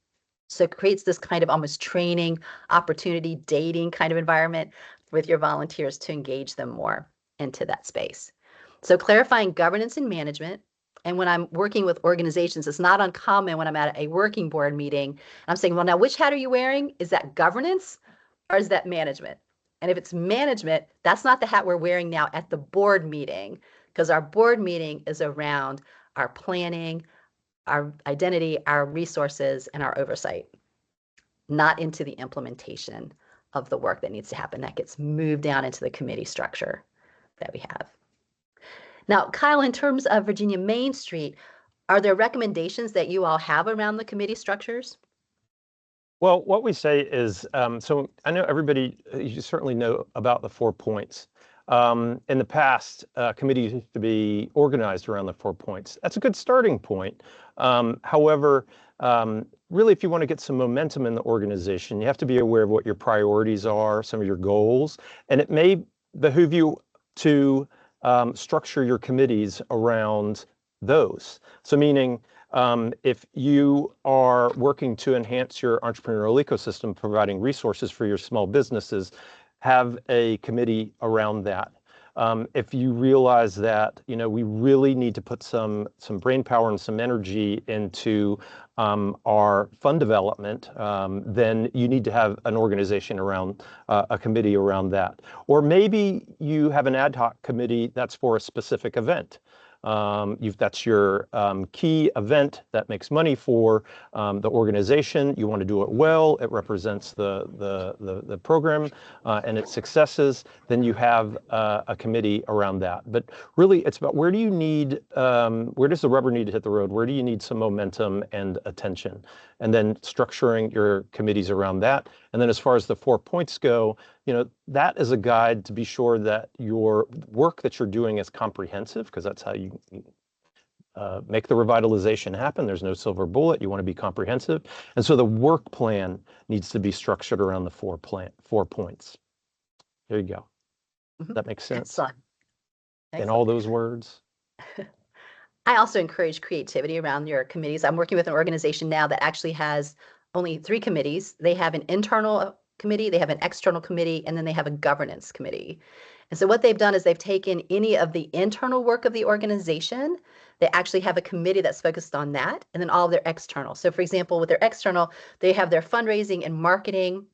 So it creates this kind of almost training, opportunity, dating kind of environment with your volunteers to engage them more into that space. So clarifying governance and management. And when I'm working with organizations, it's not uncommon when I'm at a working board meeting, I'm saying, well, now which hat are you wearing? Is that governance or is that management? And if it's management, that's not the hat we're wearing now at the board meeting, because our board meeting is around our planning, our identity, our resources, and our oversight, not into the implementation of the work that needs to happen. That gets moved down into the committee structure that we have. Now, Kyle, in terms of Virginia Main Street, are there recommendations that you all have around the committee structures? Well, what we say is, so I know everybody, you certainly know about the 4 points. In the past, committees used to be organized around the 4 points. That's a good starting point. However, really, if you want to get some momentum in the organization, you have to be aware of what your priorities are, some of your goals, and it may behoove you to structure your committees around those. So meaning, if you are working to enhance your entrepreneurial ecosystem, providing resources for your small businesses, have a committee around that. If you realize that, you know, we really need to put some brain power and some energy into our fund development, then you need to have an organization around a committee around that. Or maybe you have an ad hoc committee that's for a specific event. That's your key event that makes money for the organization. You want to do it well. It represents the program and its successes. Then you have a committee around that. But really, it's about where do you need, where does the rubber need to hit the road? Where do you need some momentum and attention? And then structuring your committees around that. And then as far as the 4 points go, you know, that is a guide to be sure that your work that you're doing is comprehensive, because that's how you make the revitalization happen. There's no silver bullet. You want to be comprehensive. And so the work plan needs to be structured around the 4 points. There you go. That makes sense. Excellent. In all those words. I also encourage creativity around your committees. I'm working with an organization now that actually has only 3 committees. They have an internal committee, they have an external committee, and then they have a governance committee. And so what they've done is they've taken any of the internal work of the organization, they actually have a committee that's focused on that, and then all of their external. So for example, with their external, they have their fundraising and marketing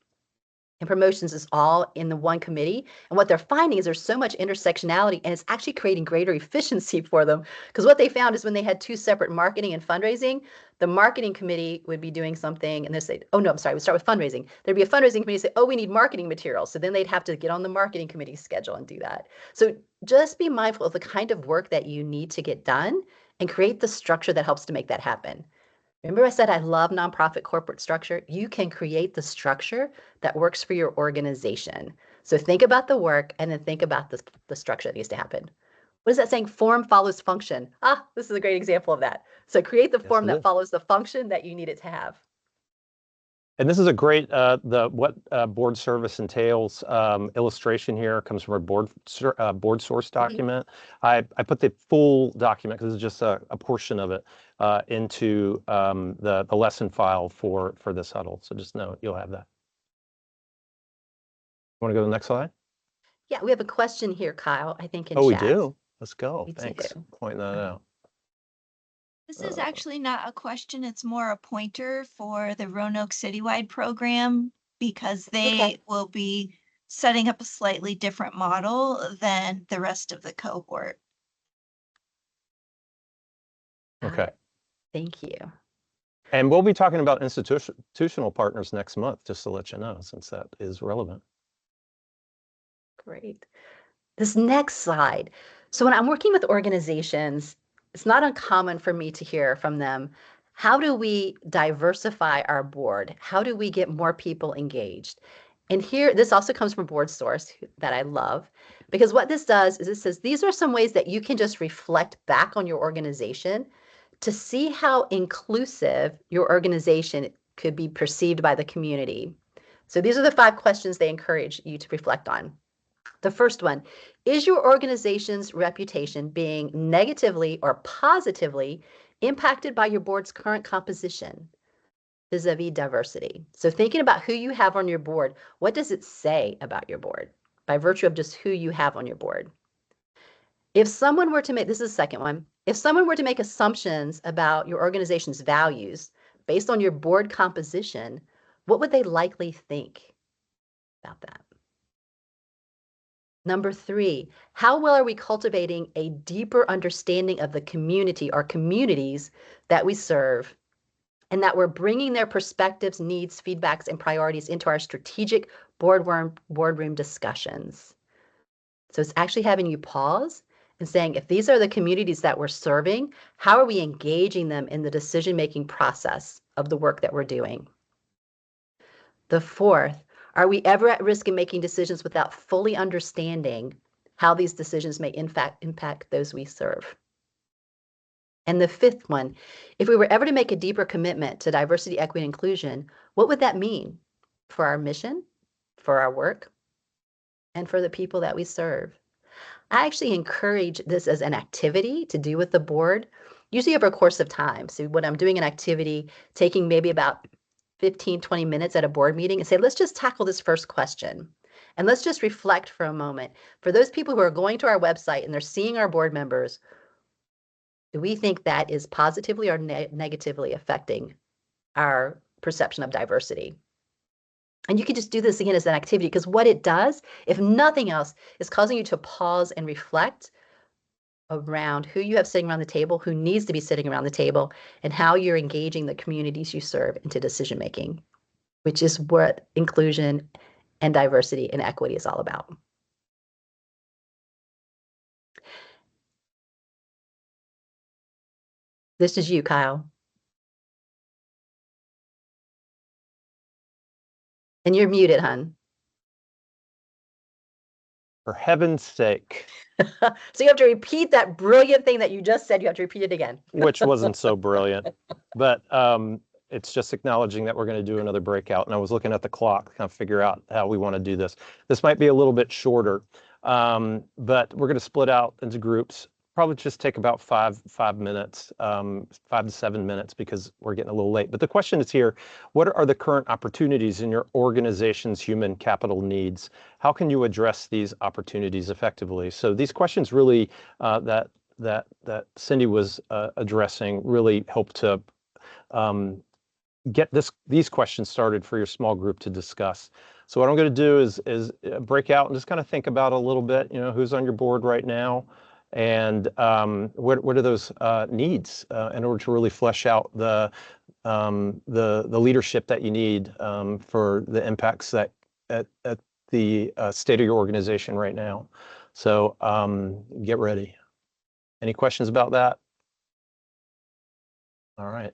and promotions is all in the one committee. And what they're finding is there's so much intersectionality, and it's actually creating greater efficiency for them. Because what they found is when they had 2 separate marketing and fundraising, the marketing committee would be doing something and they say, oh no, I'm sorry, we start with fundraising. There'd be a fundraising committee say, oh, we need marketing materials. So then they'd have to get on the marketing committee schedule and do that. So just be mindful of the kind of work that you need to get done and create the structure that helps to make that happen. Remember I said I love nonprofit corporate structure? You can create the structure that works for your organization. So think about the work and then think about the structure that needs to happen. What is that saying? Form follows function. This is a great example of that. So create the form that follows the function that you need it to have. And this is a great, what board service entails illustration here comes from a board source document. I put the full document, because it's just a portion of it, into the lesson file for this huddle. So just know you'll have that. Want to go to the next slide? Yeah, we have a question here, Kyle, I think in chat. Oh, we do? Let's go. We Thanks do. for pointing that out. This is actually not a question, it's more a pointer for the Roanoke Citywide program, because they will be setting up a slightly different model than the rest of the cohort. Okay. Thank you. And we'll be talking about institutional partners next month, just to let you know, since that is relevant. Great. This next slide. So when I'm working with organizations, it's not uncommon for me to hear from them, how do we diversify our board? How do we get more people engaged? And here, this also comes from Board Source that I love, because what this does is it says, these are some ways that you can just reflect back on your organization to see how inclusive your organization could be perceived by the community. So these are the 5 questions they encourage you to reflect on. The first one, is your organization's reputation being negatively or positively impacted by your board's current composition vis-a-vis diversity. So thinking about who you have on your board, what does it say about your board by virtue of just who you have on your board? If someone were to make, this is the second one, if someone were to make assumptions about your organization's values based on your board composition, what would they likely think about that? Number 3, how well are we cultivating a deeper understanding of the community or communities that we serve, and that we're bringing their perspectives, needs, feedbacks, and priorities into our strategic boardroom discussions? So it's actually having you pause and saying, if these are the communities that we're serving, how are we engaging them in the decision-making process of the work that we're doing? The 4th, are we ever at risk of making decisions without fully understanding how these decisions may in fact impact those we serve? And the 5th one, if we were ever to make a deeper commitment to diversity, equity, and inclusion, what would that mean for our mission, for our work, and for the people that we serve? I actually encourage this as an activity to do with the board, usually over a course of time. So when I'm doing an activity, taking maybe about 15, 20 minutes at a board meeting and say, let's just tackle this first question. And let's just reflect for a moment. For those people who are going to our website and they're seeing our board members, do we think that is positively or negatively affecting our perception of diversity? And you can just do this again as an activity, because what it does, if nothing else, is causing you to pause and reflect around who you have sitting around the table, who needs to be sitting around the table, and how you're engaging the communities you serve into decision making, which is what inclusion and diversity and equity is all about. This is you, Kyle. And you're muted, hun. For heaven's sake. So you have to repeat that brilliant thing that you just said. You have to repeat it again. Which wasn't so brilliant. But it's just acknowledging that we're going to do another breakout. And I was looking at the clock to kind of figure out how we want to do this. This might be a little bit shorter, but we're going to split out into groups. Probably just take about five minutes, 5 to 7 minutes, because we're getting a little late. But the question is here: what are the current opportunities in your organization's human capital needs? How can you address these opportunities effectively? So these questions really that Cindy was addressing really help to get these questions started for your small group to discuss. So what I'm going to do is break out and just kind of think about a little bit, who's on your board right now, and what are those needs in order to really flesh out the leadership that you need for the impacts that at the state of your organization right now. So get ready. Any questions about that? All right.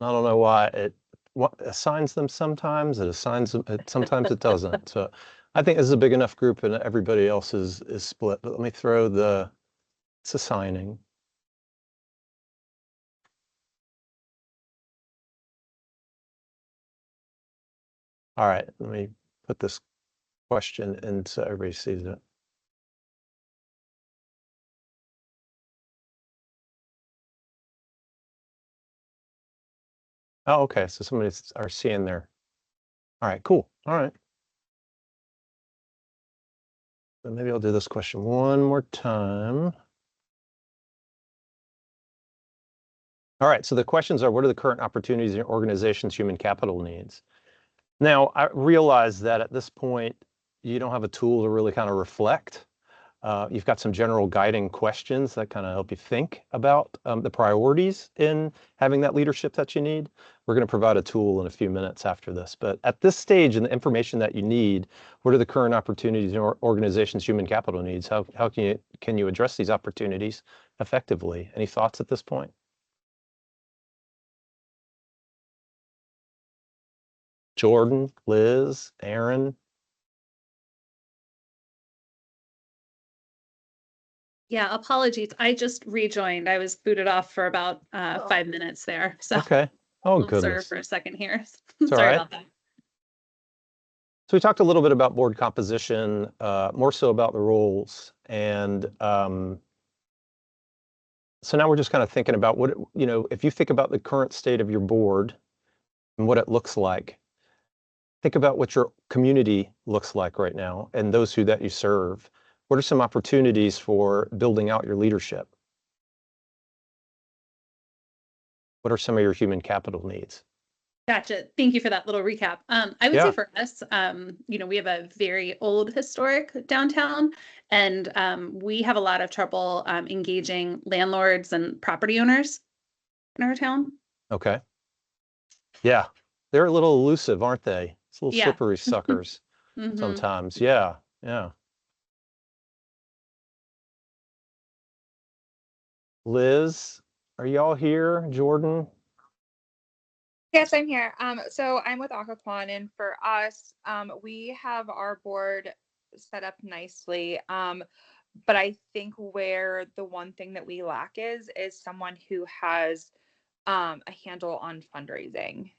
I don't know why it assigns them sometimes, it assigns them, sometimes it doesn't. So I think this is a big enough group and everybody else is split. But let me throw it's assigning. All right, let me put this question in so everybody sees it. Oh, okay, so somebody are seeing there. All right, cool. All right. So maybe I'll do this question one more time. All right, so the questions are, what are the current opportunities in your organization's human capital needs? Now, I realize that at this point, you don't have a tool to really kind of reflect You've got some general guiding questions that kind of help you think about the priorities in having that leadership that you need. We're going to provide a tool in a few minutes after this. But at this stage, and the information that you need, what are the current opportunities your organization's human capital needs? How can you address these opportunities effectively? Any thoughts at this point? Jordan, Liz, Aaron? Yeah, apologies. I just rejoined. I was booted off for about 5 minutes there. So Okay. Oh, I'll observe goodness. for a second here. It's all Sorry right. about that. So we talked a little bit about board composition, more so about the roles. And so now we're just kind of thinking about what, if you think about the current state of your board and what it looks like, think about what your community looks like right now and those that you serve. What are some opportunities for building out your leadership? What are some of your human capital needs? Gotcha. Thank you for that little recap. I would say for us, we have a very old historic downtown, and we have a lot of trouble engaging landlords and property owners in our town. Okay. Yeah, they're a little elusive, aren't they? It's little slippery suckers sometimes. Yeah, yeah. Liz, are y'all here? Jordan? Yes, I'm here. So I'm with Occoquan, and for us, we have our board set up nicely. But I think where the one thing that we lack is someone who has a handle on fundraising.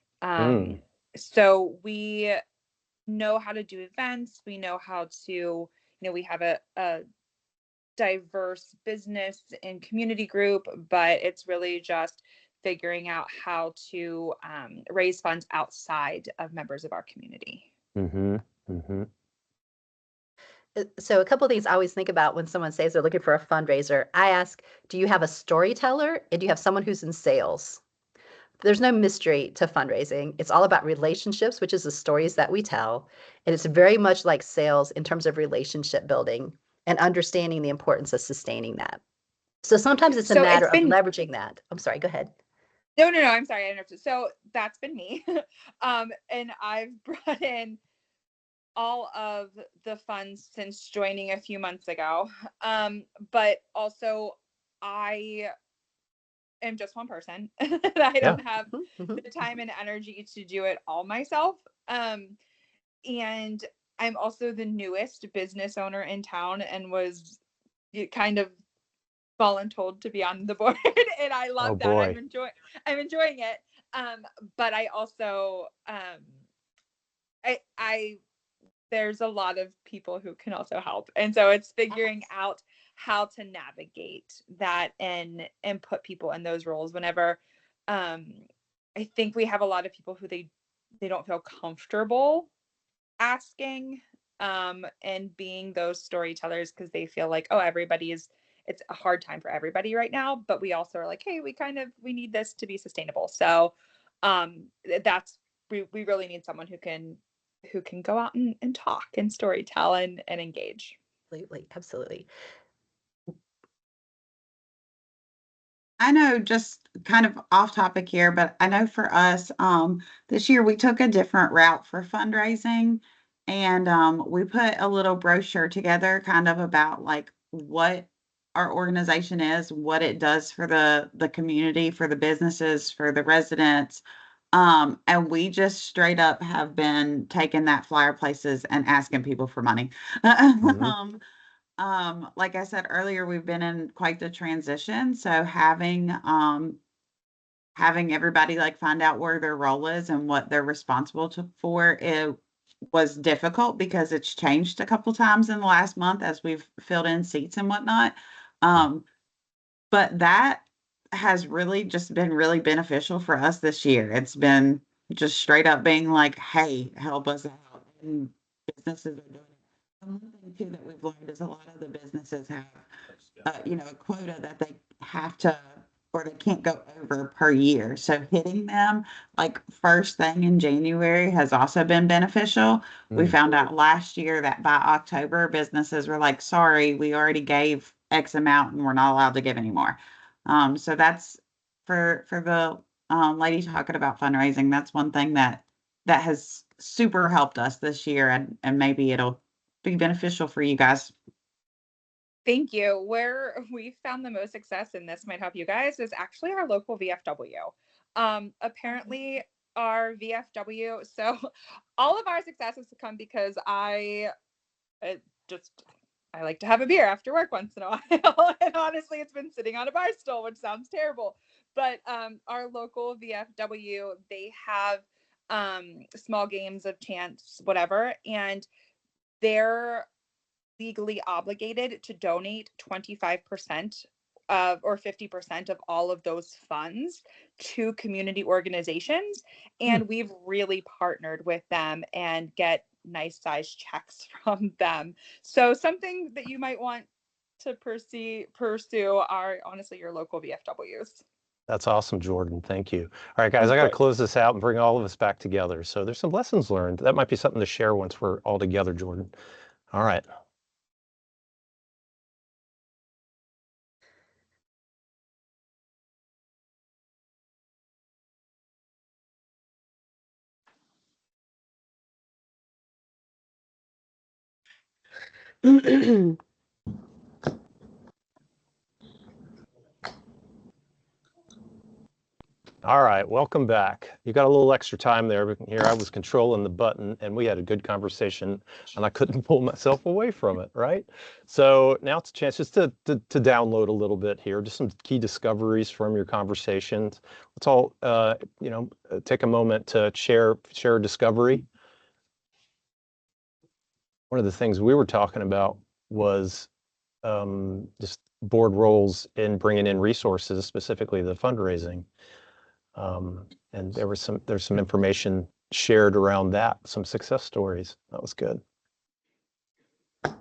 So we know how to do events. We know how to, we have a diverse business and community group, but it's really just figuring out how to raise funds outside of members of our community. So a couple of things I always think about when someone says they're looking for a fundraiser, I ask, do you have a storyteller and do you have someone who's in sales? There's no mystery to fundraising. It's all about relationships, which is the stories that we tell. And it's very much like sales in terms of relationship building and understanding the importance of sustaining that. So sometimes it's a matter of leveraging that. I'm sorry, go ahead. No, I'm sorry, I interrupted. So that's been me. And I've brought in all of the funds since joining a few months ago. But also I am just one person. I don't have the time and energy to do it all myself. And I'm also the newest business owner in town and was kind of voluntold to be on the board. And I love that. Boy. I'm enjoying it. But I also there's a lot of people who can also help. And so it's figuring out how to navigate that and put people in those roles whenever I think we have a lot of people who they don't feel comfortable asking and being those storytellers because they feel like, oh, it's a hard time for everybody right now, but we also are like, hey, we need this to be sustainable. So we really need someone who can go out and talk and storytell and engage. Absolutely. I know, just kind of off topic here, but I know for us, this year we took a different route for fundraising, and we put a little brochure together kind of about like what our organization is, what it does for the community, for the businesses, for the residents. And we just straight up have been taking that flyer places and asking people for money. Like I said earlier, we've been in quite the transition. So having everybody like find out where their role is and what they're responsible for, it was difficult because it's changed a couple times in the last month as we've filled in seats and whatnot. But that has really just been really beneficial for us this year. It's been just straight up being like, hey, help us out. And businesses are doing it. And one thing too that we've learned is a lot of the businesses have, a quota that they have to or they can't go over per year. So hitting them like first thing in January has also been beneficial. We found out last year that by October, businesses were like, sorry, we already gave X amount and we're not allowed to give anymore. So that's for the lady talking about fundraising. That's one thing that has super helped us this year, and maybe it'll be beneficial for you guys. Thank you. Where we found the most success, and this might help you guys, is actually our local VFW. Apparently our VFW, so all of our successes come because I like to have a beer after work once in a while. And honestly, it's been sitting on a bar stool, which sounds terrible. But our local VFW, they have small games of chance, whatever, and they're legally obligated to donate 25% of or 50% of all of those funds to community organizations. And we've really partnered with them and get nice size checks from them. So something that you might want to pursue are honestly your local VFWs. That's awesome, Jordan. Thank you. All right, guys, I got to close this out and bring all of us back together. So there's some lessons learned. That might be something to share once we're all together, Jordan. All right. All right, welcome back. You got a little extra time there. Here I was controlling the button and we had a good conversation and I couldn't pull myself away from it, right? So now it's a chance just to download a little bit here, just some key discoveries from your conversations. Let's all, take a moment to share a discovery. One of the things we were talking about was just board roles in bringing in resources, specifically the fundraising. And there's some information shared around that, some success stories. That was good. What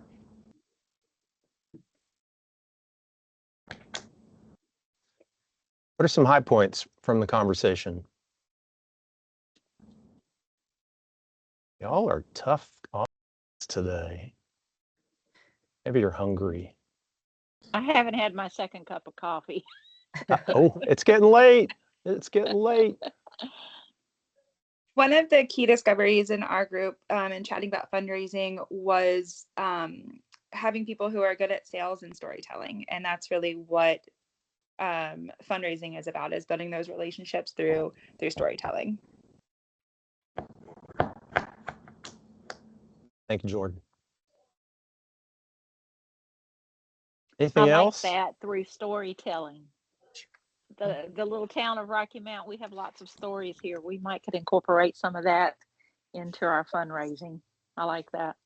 are some high points from the conversation? Y'all are tough today. Maybe you're hungry. I haven't had my second cup of coffee. Oh, it's getting late. It's getting late. One of the key discoveries in our group and chatting about fundraising was having people who are good at sales and storytelling. And that's really what fundraising is about, is building those relationships through storytelling. Thank you, Jordan. Anything else? I like that, through storytelling. The little town of Rocky Mount, we have lots of stories here. We might could incorporate some of that into our fundraising. I like that.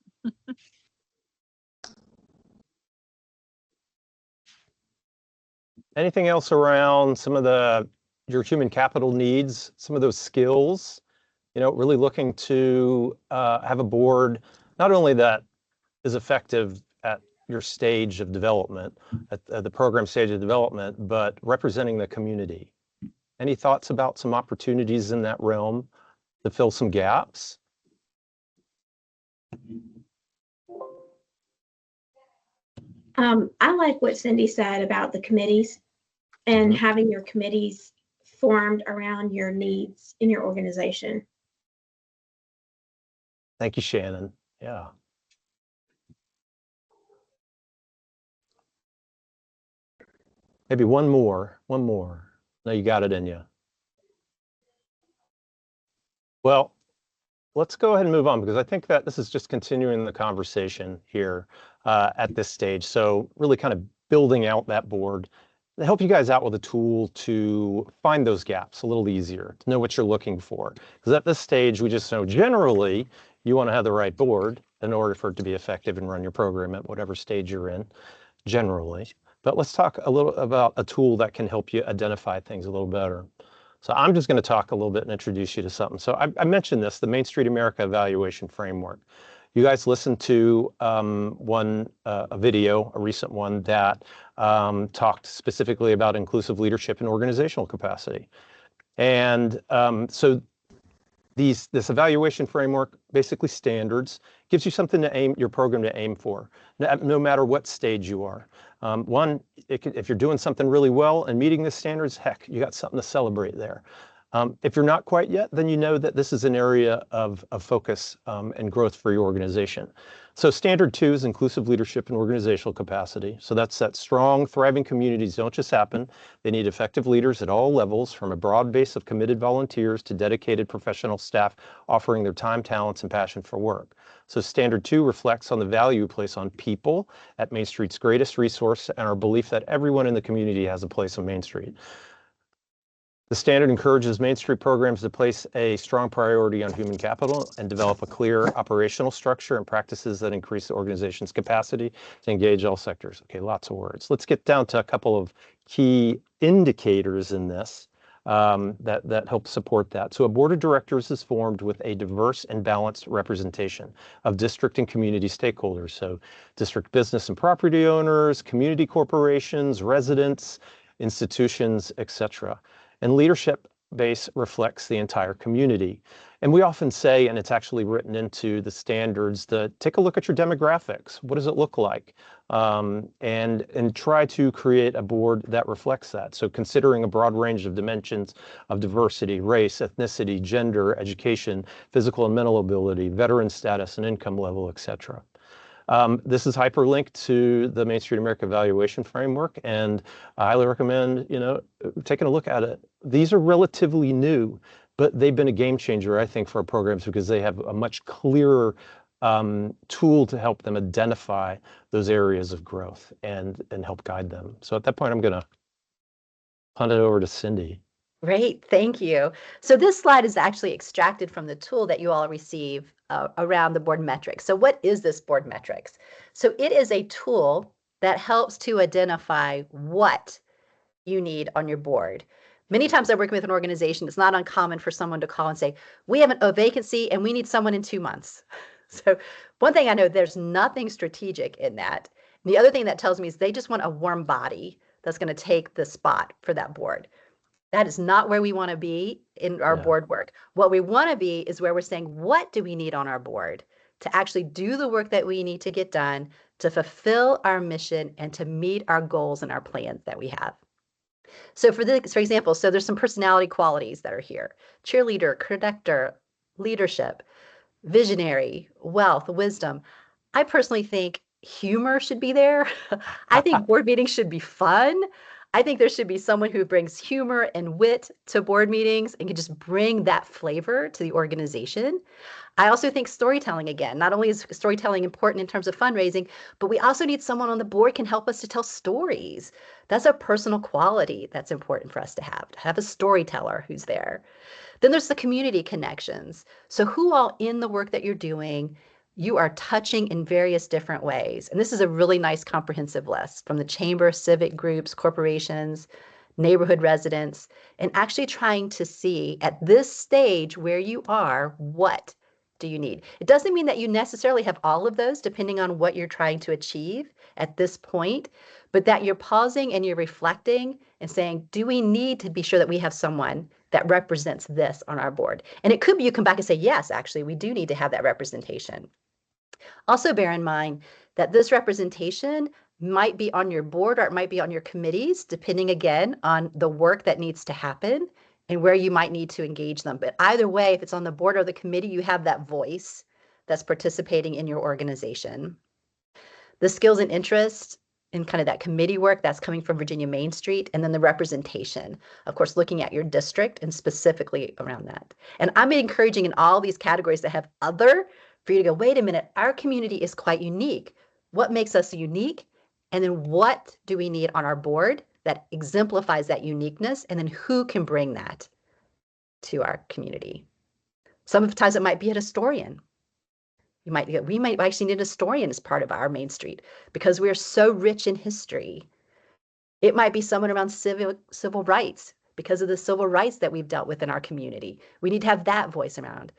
Anything else around some of your human capital needs, some of those skills, really looking to have a board, not only that is effective at your stage of development, at the program stage of development, but representing the community. Any thoughts about some opportunities in that realm to fill some gaps? I like what Cindy said about the committees and having your committees formed around your needs in your organization. Thank you, Shannon. Yeah. Maybe one more. No, you got it in you. Well, let's go ahead and move on, because I think that this is just continuing the conversation here at this stage. So really kind of building out that board to help you guys out with a tool to find those gaps a little easier, to know what you're looking for. Because at this stage, we just know generally you want to have the right board in order for it to be effective and run your program at whatever stage you're in, generally. But let's talk a little about a tool that can help you identify things a little better. So I'm just going to talk a little bit and introduce you to something. So I mentioned this, the Main Street America Evaluation Framework. You guys listened to a video, a recent one that talked specifically about inclusive leadership and organizational capacity. And so this evaluation framework, basically standards, gives you something to aim your program to aim for, no matter what stage you are. One, if you're doing something really well and meeting the standards, heck, you got something to celebrate there. If you're not quite yet, then you know that this is an area of focus and growth for your organization. So standard 2 is inclusive leadership and organizational capacity. So that's that strong, thriving communities don't just happen. They need effective leaders at all levels, from a broad base of committed volunteers to dedicated professional staff offering their time, talents, and passion for work. So standard 2 reflects on the value we place on people at Main Street's greatest resource and our belief that everyone in the community has a place on Main Street. The standard encourages Main Street programs to place a strong priority on human capital and develop a clear operational structure and practices that increase the organization's capacity to engage all sectors. Okay, lots of words. Let's get down to a couple of key indicators in this that help support that. So a board of directors is formed with a diverse and balanced representation of district and community stakeholders. So district business and property owners, community corporations, residents, institutions, etc. And leadership base reflects the entire community. And we often say, and it's actually written into the standards, that take a look at your demographics. What does it look like? And try to create a board that reflects that. So considering a broad range of dimensions of diversity, race, ethnicity, gender, education, physical and mental ability, veteran status and income level, etc. This is hyperlinked to the Main Street America Evaluation Framework, and I highly recommend, taking a look at it. These are relatively new, but they've been a game changer, I think, for our programs because they have a much clearer tool to help them identify those areas of growth and help guide them. So at that point, I'm going to punt it over to Cindy. Great, thank you. So this slide is actually extracted from the tool that you all receive around the board metrics. So what is this board metrics? So it is a tool that helps to identify what you need on your board. Many times I work with an organization, it's not uncommon for someone to call and say, we have a vacancy and we need someone in 2 months. So one thing I know, there's nothing strategic in that. And the other thing that tells me is they just want a warm body that's going to take the spot for that board. That is not where we want to be in our board work. What we want to be is where we're saying, what do we need on our board to actually do the work that we need to get done, to fulfill our mission and to meet our goals and our plans that we have. So for example, so there's some personality qualities that are here: cheerleader, connector, leadership, visionary, wealth, wisdom. I personally think humor should be there. I think board meetings should be fun. I think there should be someone who brings humor and wit to board meetings and can just bring that flavor to the organization. I also think storytelling, again, not only is storytelling important in terms of fundraising, but we also need someone on the board can help us to tell stories. That's a personal quality that's important for us to have a storyteller who's there. Then there's the community connections. So who all in the work that you're doing, you are touching in various different ways. And this is a really nice comprehensive list from the chamber, civic groups, corporations, neighborhood residents, and actually trying to see at this stage where you are, what do you need? It doesn't mean that you necessarily have all of those depending on what you're trying to achieve at this point, but that you're pausing and you're reflecting and saying, do we need to be sure that we have someone that represents this on our board? And it could be you come back and say, yes, actually, we do need to have that representation. Also bear in mind that this representation might be on your board or it might be on your committees, depending again on the work that needs to happen and where you might need to engage them. But either way, if it's on the board or the committee, you have that voice that's participating in your organization. The skills and interests and kind of that committee work that's coming from Virginia Main Street, and then the representation, of course, looking at your district and specifically around that. And I'm encouraging in all these categories that have other for you to go, wait a minute, our community is quite unique. What makes us unique? And then what do we need on our board that exemplifies that uniqueness? And then who can bring that to our community? Sometimes it might be a historian. We might actually need a historian as part of our Main Street because we're so rich in history. It might be someone around civil rights because of the civil rights that we've dealt with in our community. We need to have that voice around.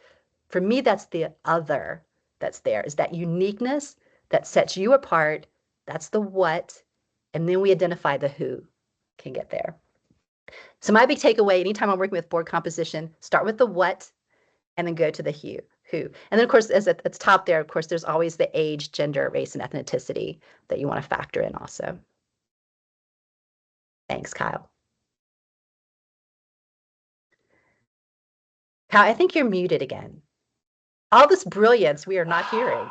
For me, that's the other that's there, is that uniqueness that sets you apart. That's the what. And then we identify the who can get there. So my big takeaway, anytime I'm working with board composition, start with the what and then go to the who. And then, of course, as at the top there, of course, there's always the age, gender, race, and ethnicity that you want to factor in also. Thanks, Kyle. Kyle, I think you're muted again. All this brilliance we are not hearing.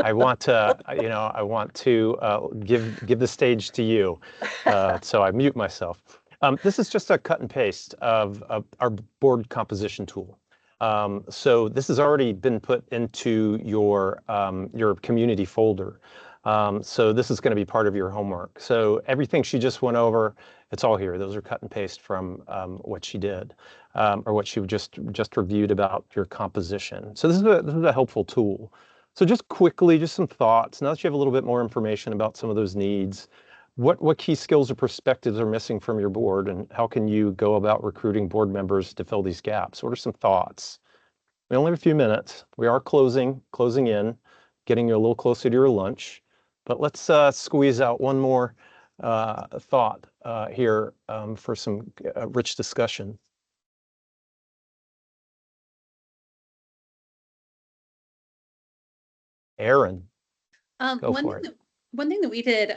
I want to, I want to give the stage to you. So I mute myself. This is just a cut and paste of our board composition tool. So this has already been put into your community folder. So this is going to be part of your homework. So everything she just went over, it's all here. Those are cut and paste from what she did, or what she just reviewed about your composition. So this is a helpful tool. So just quickly, just some thoughts. Now that you have a little bit more information about some of those needs, what key skills or perspectives are missing from your board, and how can you go about recruiting board members to fill these gaps? What are some thoughts? We only have a few minutes. We are closing in, getting you a little closer to your lunch, but let's squeeze out one more thought here for some rich discussion. Aaron, go for it. One thing that we did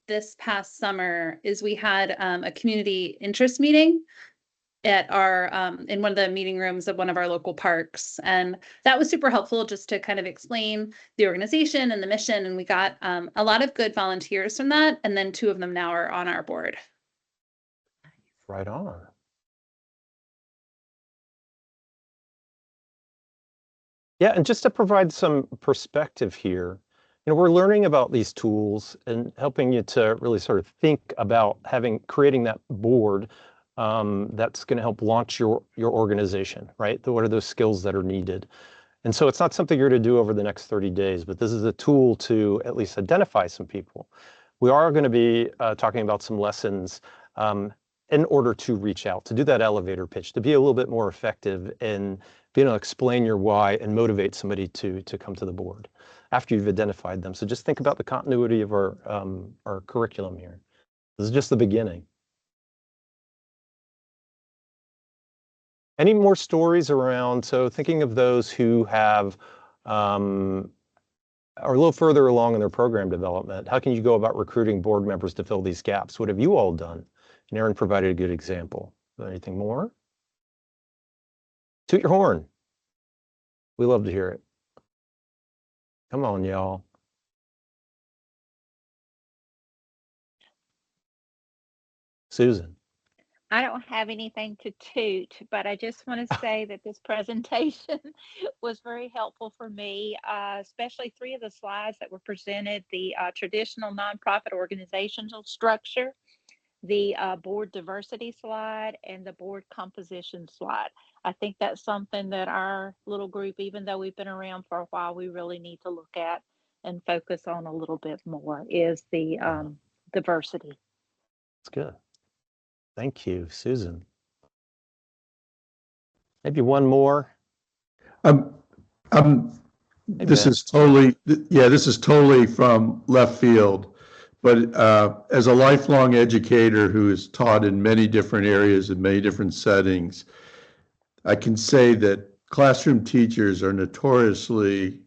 this past summer is we had a community interest meeting at our in one of the meeting rooms of one of our local parks, and that was super helpful just to kind of explain the organization and the mission, and we got a lot of good volunteers from that, and then 2 of them now are on our board. Right on. Yeah, and just to provide some perspective here, we're learning about these tools and helping you to really sort of think about creating that board that's going to help launch your organization, right? What are those skills that are needed? And so it's not something you're going to do over the next 30 days, but this is a tool to at least identify some people. We are going to be talking about some lessons in order to reach out, to do that elevator pitch, to be a little bit more effective in being able to explain your why and motivate somebody to come to the board after you've identified them. So just think about the continuity of our curriculum here. This is just the beginning. Any more stories around, so thinking of those who are a little further along in their program development, how can you go about recruiting board members to fill these gaps? What have you all done? And Aaron provided a good example. Anything more? Toot your horn. We love to hear it. Come on, y'all. Susan. I don't have anything to toot, but I just want to say that this presentation was very helpful for me, especially 3 of the slides that were presented, the traditional nonprofit organizational structure, the board diversity slide, and the board composition slide. I think that's something that our little group, even though we've been around for a while, we really need to look at and focus on a little bit more, is the diversity. That's good. Thank you, Susan. Maybe one more. This is totally from left field, but as a lifelong educator who has taught in many different areas in many different settings, I can say that classroom teachers are notoriously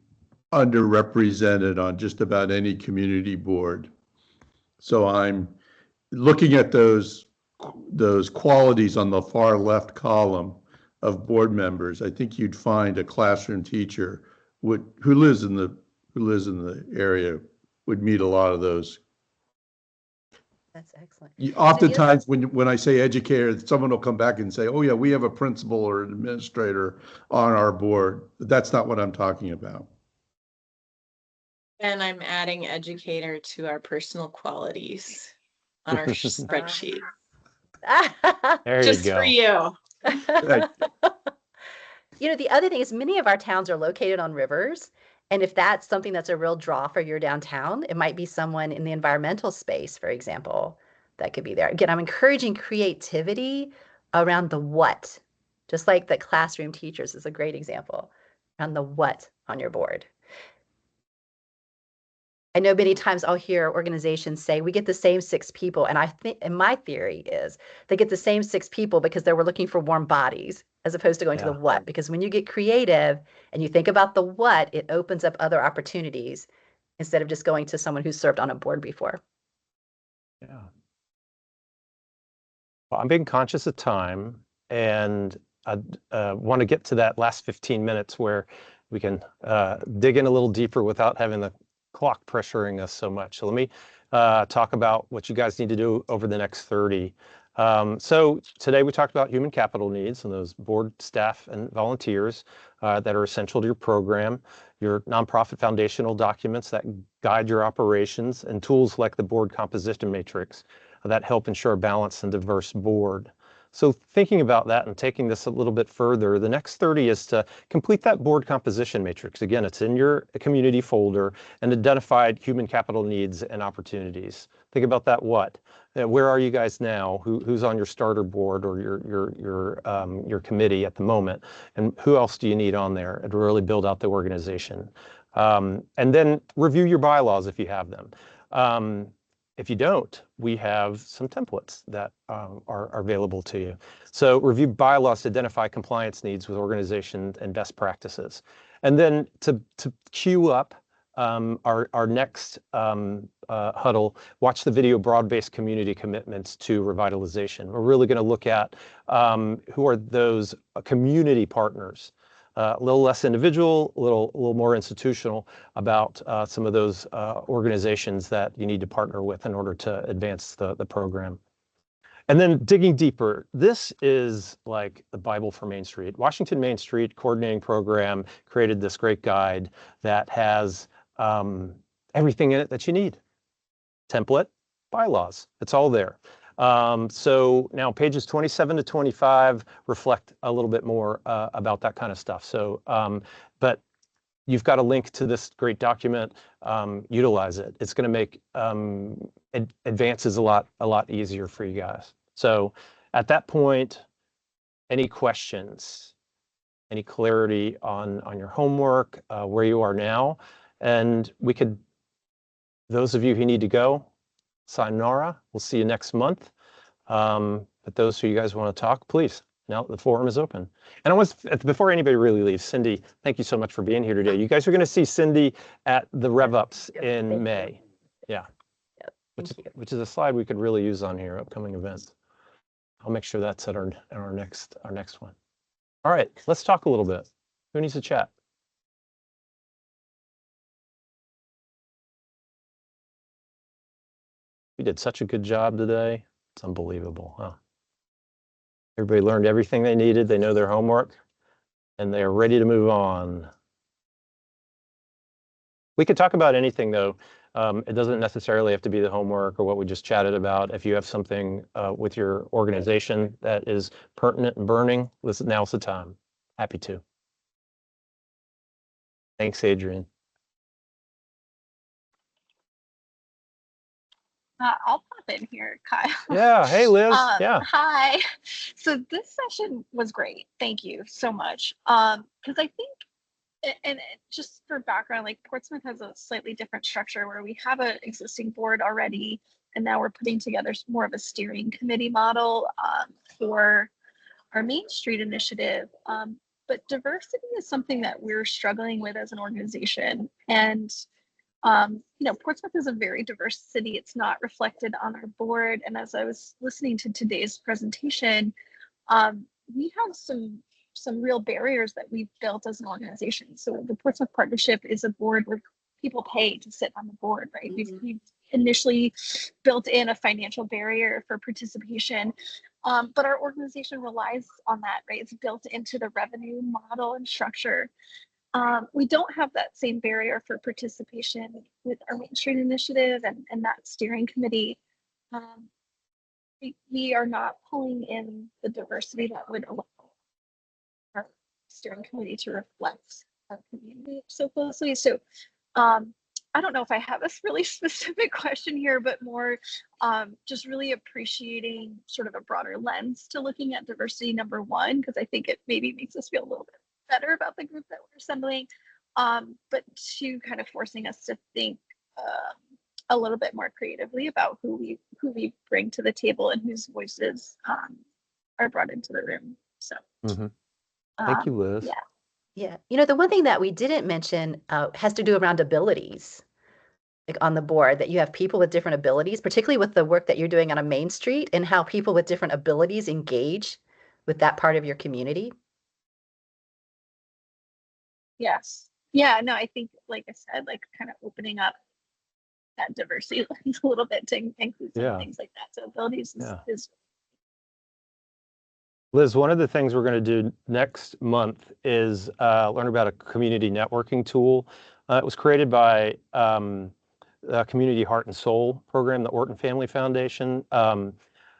underrepresented on just about any community board. So I'm looking at those qualities on the far left column of board members. I think you'd find a classroom teacher who lives in the area would meet a lot of those. That's excellent. Oftentimes when I say educator, someone will come back and say, oh yeah, we have a principal or an administrator on our board. But that's not what I'm talking about. And I'm adding educator to our personal qualities on our spreadsheet. There Just you go. for you. The other thing is many of our towns are located on rivers. And if that's something that's a real draw for your downtown, it might be someone in the environmental space, for example, that could be there. Again, I'm encouraging creativity around the what, just like the classroom teachers is a great example, around the what on your board. I know many times I'll hear organizations say we get the same 6 people, and I think, and my theory is they get the same 6 people because they were looking for warm bodies as opposed to going to the what. Because when you get creative and you think about the what, it opens up other opportunities instead of just going to someone who's served on a board before. Yeah. Well, I'm being conscious of time, and I want to get to that last 15 minutes where we can dig in a little deeper without having the clock pressuring us so much. So let me talk about what you guys need to do over the next 30. So today we talked about human capital needs and those board staff and volunteers that are essential to your program, your nonprofit foundational documents that guide your operations, and tools like the board composition matrix that help ensure a balanced and diverse board. So thinking about that and taking this a little bit further, the next 30 is to complete that board composition matrix. Again, it's in your community folder, and identified human capital needs and opportunities. Think about that what. Where are you guys now? Who's on your starter board or your committee at the moment? And who else do you need on there to really build out the organization? And then review your bylaws if you have them. If you don't, we have some templates that are available to you. So review bylaws to identify compliance needs with organization and best practices. And then to queue up our next huddle, watch the video Broad-Based Community Commitments to Revitalization. We're really going to look at who are those community partners. A little less individual, a little more institutional about some of those organizations that you need to partner with in order to advance the program. And then digging deeper, this is like the Bible for Main Street. Washington Main Street Coordinating Program created this great guide that has everything in it that you need. Template, bylaws, it's all there. So now pages 27 to 25 reflect a little bit more about that kind of stuff. So, but you've got a link to this great document, utilize it. It's going to make advances a lot easier for you guys. So at that point, any questions, any clarity on your homework, where you are now, and we could, those of you who need to go, sayonara. We'll see you next month. But those who you guys want to talk, please. Now the forum is open. And I want to, before anybody really leaves, Cindy, thank you so much for being here today. You guys are going to see Cindy at the Rev-Ups in May. Yeah. Which is a slide we could really use on here, upcoming events. I'll make sure that's at our next one. All right, let's talk a little bit. Who needs to chat? We did such a good job today. It's unbelievable, huh? Everybody learned everything they needed. They know their homework, and they are ready to move on. We could talk about anything, though. It doesn't necessarily have to be the homework or what we just chatted about. If you have something with your organization that is pertinent and burning, now's the time. Happy to. Thanks, Adrian. I'll pop in here, Kyle. Yeah. Hey, Liz. Yeah. Hi. So this session was great. Thank you so much. Because I think, and just for background, like Portsmouth has a slightly different structure where we have an existing board already, and now we're putting together more of a steering committee model for our Main Street initiative. But diversity is something that we're struggling with as an organization. And Portsmouth is a very diverse city. It's not reflected on our board. And as I was listening to today's presentation, we have some real barriers that we've built as an organization. So the Portsmouth Partnership is a board where people pay to sit on the board, right? We've initially built in a financial barrier for participation, but our organization relies on that, right? It's built into the revenue model and structure. We don't have that same barrier for participation with our Main Street initiative and that steering committee. We are not pulling in the diversity that would allow our steering committee to reflect our community so closely. So I don't know if I have a really specific question here, but more just really appreciating sort of a broader lens to looking at diversity, number one, because I think it maybe makes us feel a little bit better about the group that we're assembling, but two, kind of forcing us to think a little bit more creatively about who we bring to the table and whose voices are brought into the room. So Thank you, Liz. yeah. Yeah. You know, the one thing that we didn't mention has to do around abilities, like on the board, that you have people with different abilities, particularly with the work that you're doing on a Main Street, and how people with different abilities engage with that part of your community. Yes. Yeah, no, I think, like I said, like kind of opening up that diversity lens a little bit to include some things like that. So abilities is Liz, one of the things we're going to do next month is learn about a community networking tool. It was created by the Community Heart and Soul program, the Orton Family Foundation,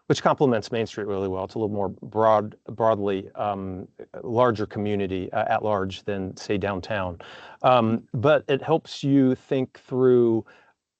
which complements Main Street really well. It's a little more broadly larger community at large than, say, downtown. But it helps you think through,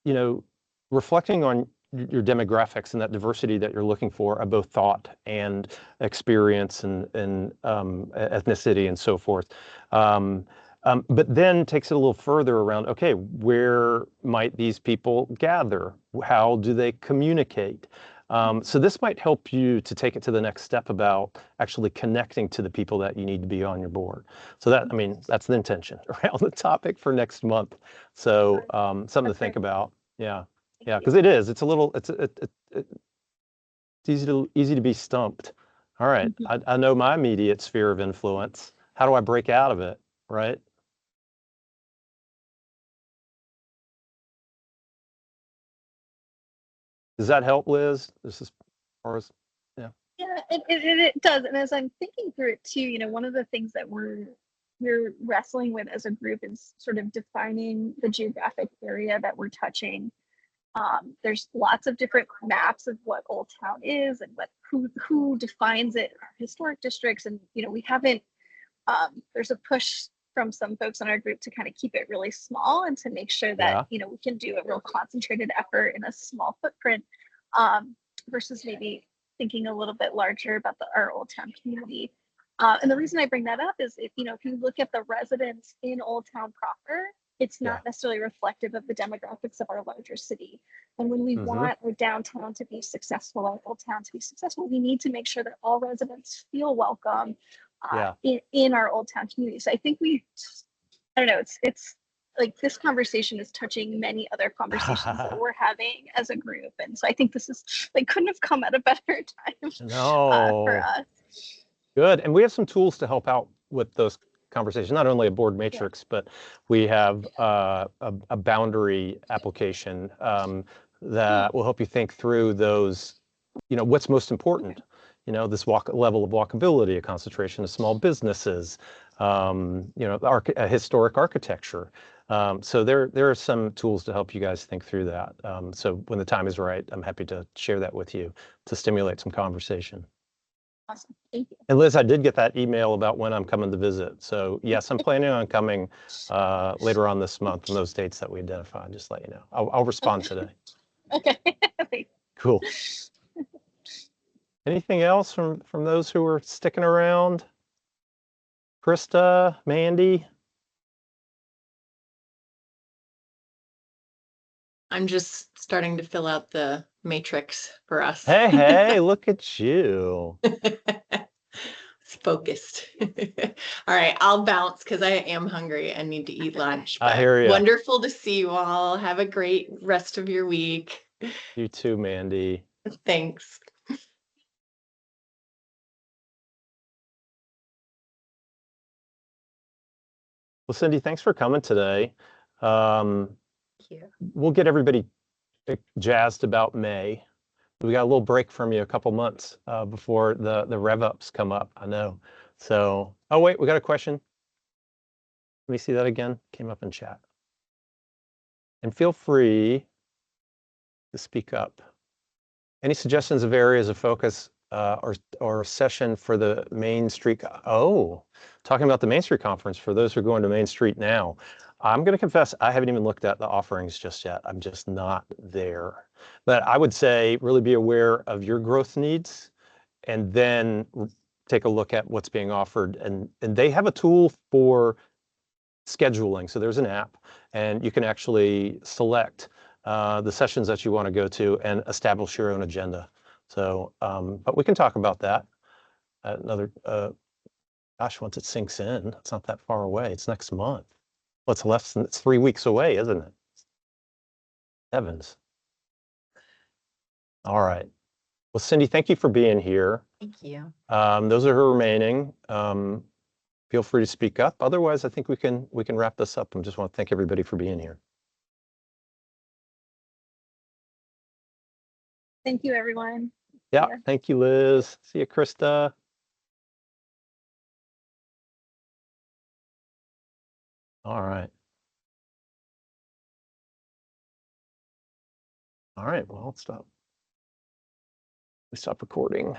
you know, reflecting on your demographics and that diversity that you're looking for of both thought and experience and ethnicity and so forth. But then takes it a little further around, okay, where might these people gather? How do they communicate? So this might help you to take it to the next step about actually connecting to the people that you need to be on your board. So that, I mean, that's the intention around the topic for next month. So something to think about. Yeah. Yeah, because it is. It's a little. It's easy to be stumped. All right, I know my immediate sphere of influence. How do I break out of it? Right. Does that help, Liz? This is, or is, yeah. Yeah, it does. And as I'm thinking through it too, you know, one of the things that we're wrestling with as a group is sort of defining the geographic area that we're touching. There's lots of different maps of what Old Town is and what who defines it, our historic districts, and you know we haven't. There's a push from some folks in our group to kind of keep it really small and to make sure that you know we can do a real concentrated effort in a small footprint, versus maybe thinking a little bit larger about our Old Town community. And the reason I bring that up is if you look at the residents in Old Town proper, it's not necessarily reflective of the demographics of our larger city. And when we want our downtown to be successful, our Old Town to be successful, we need to make sure that all residents feel welcome in our Old Town community. So I think I don't know, it's like this conversation is touching many other conversations that we're having as a group. And so I think this is like couldn't have come at a better time for us. Good. And we have some tools to help out with those conversations, not only a board matrix, but we have a boundary application that will help you think through those, what's most important. This level of walkability, a concentration of small businesses, historic architecture. So there are some tools to help you guys think through that. So when the time is right, I'm happy to share that with you to stimulate some conversation. Awesome. Thank you. And Liz, I did get that email about when I'm coming to visit. So yes, I'm planning on coming later on this month on those dates that we identified. Just let you know. I'll respond today. Okay. Cool. Anything else from those who are sticking around? Krista, Mandy? I'm just starting to fill out the matrix for us. Hey, look at you. It's focused. All right, I'll bounce because I am hungry and need to eat lunch. I hear you. Wonderful to see you all. Have a great rest of your week. You too, Mandy. Thanks. Well, Cindy, thanks for coming today. Thank you. We'll get everybody jazzed about May. We got a little break from you a couple months before the rev ups come up. I know. So, oh wait, we got a question. Let me see that again. Came up in chat. And feel free to speak up. Any suggestions of areas of focus or session for the Main Street? Oh, talking about the Main Street Conference for those who are going to Main Street now. I'm going to confess, I haven't even looked at the offerings just yet. I'm just not there. But I would say really be aware of your growth needs and then take a look at what's being offered. And they have a tool for scheduling. So there's an app and you can actually select the sessions that you want to go to and establish your own agenda. So, but we can talk about that at another, gosh, once it sinks in, it's not that far away. It's next month. Well, it's 3 weeks away, isn't it? Heavens. All right. Well, Cindy, thank you for being here. Thank you. Those are her remaining. Feel free to speak up. Otherwise, I think we can wrap this up. I just want to thank everybody for being here. Thank you, everyone. Yeah, thank you, Liz. See you, Krista. All right. All right, well, let's stop. We stop recording.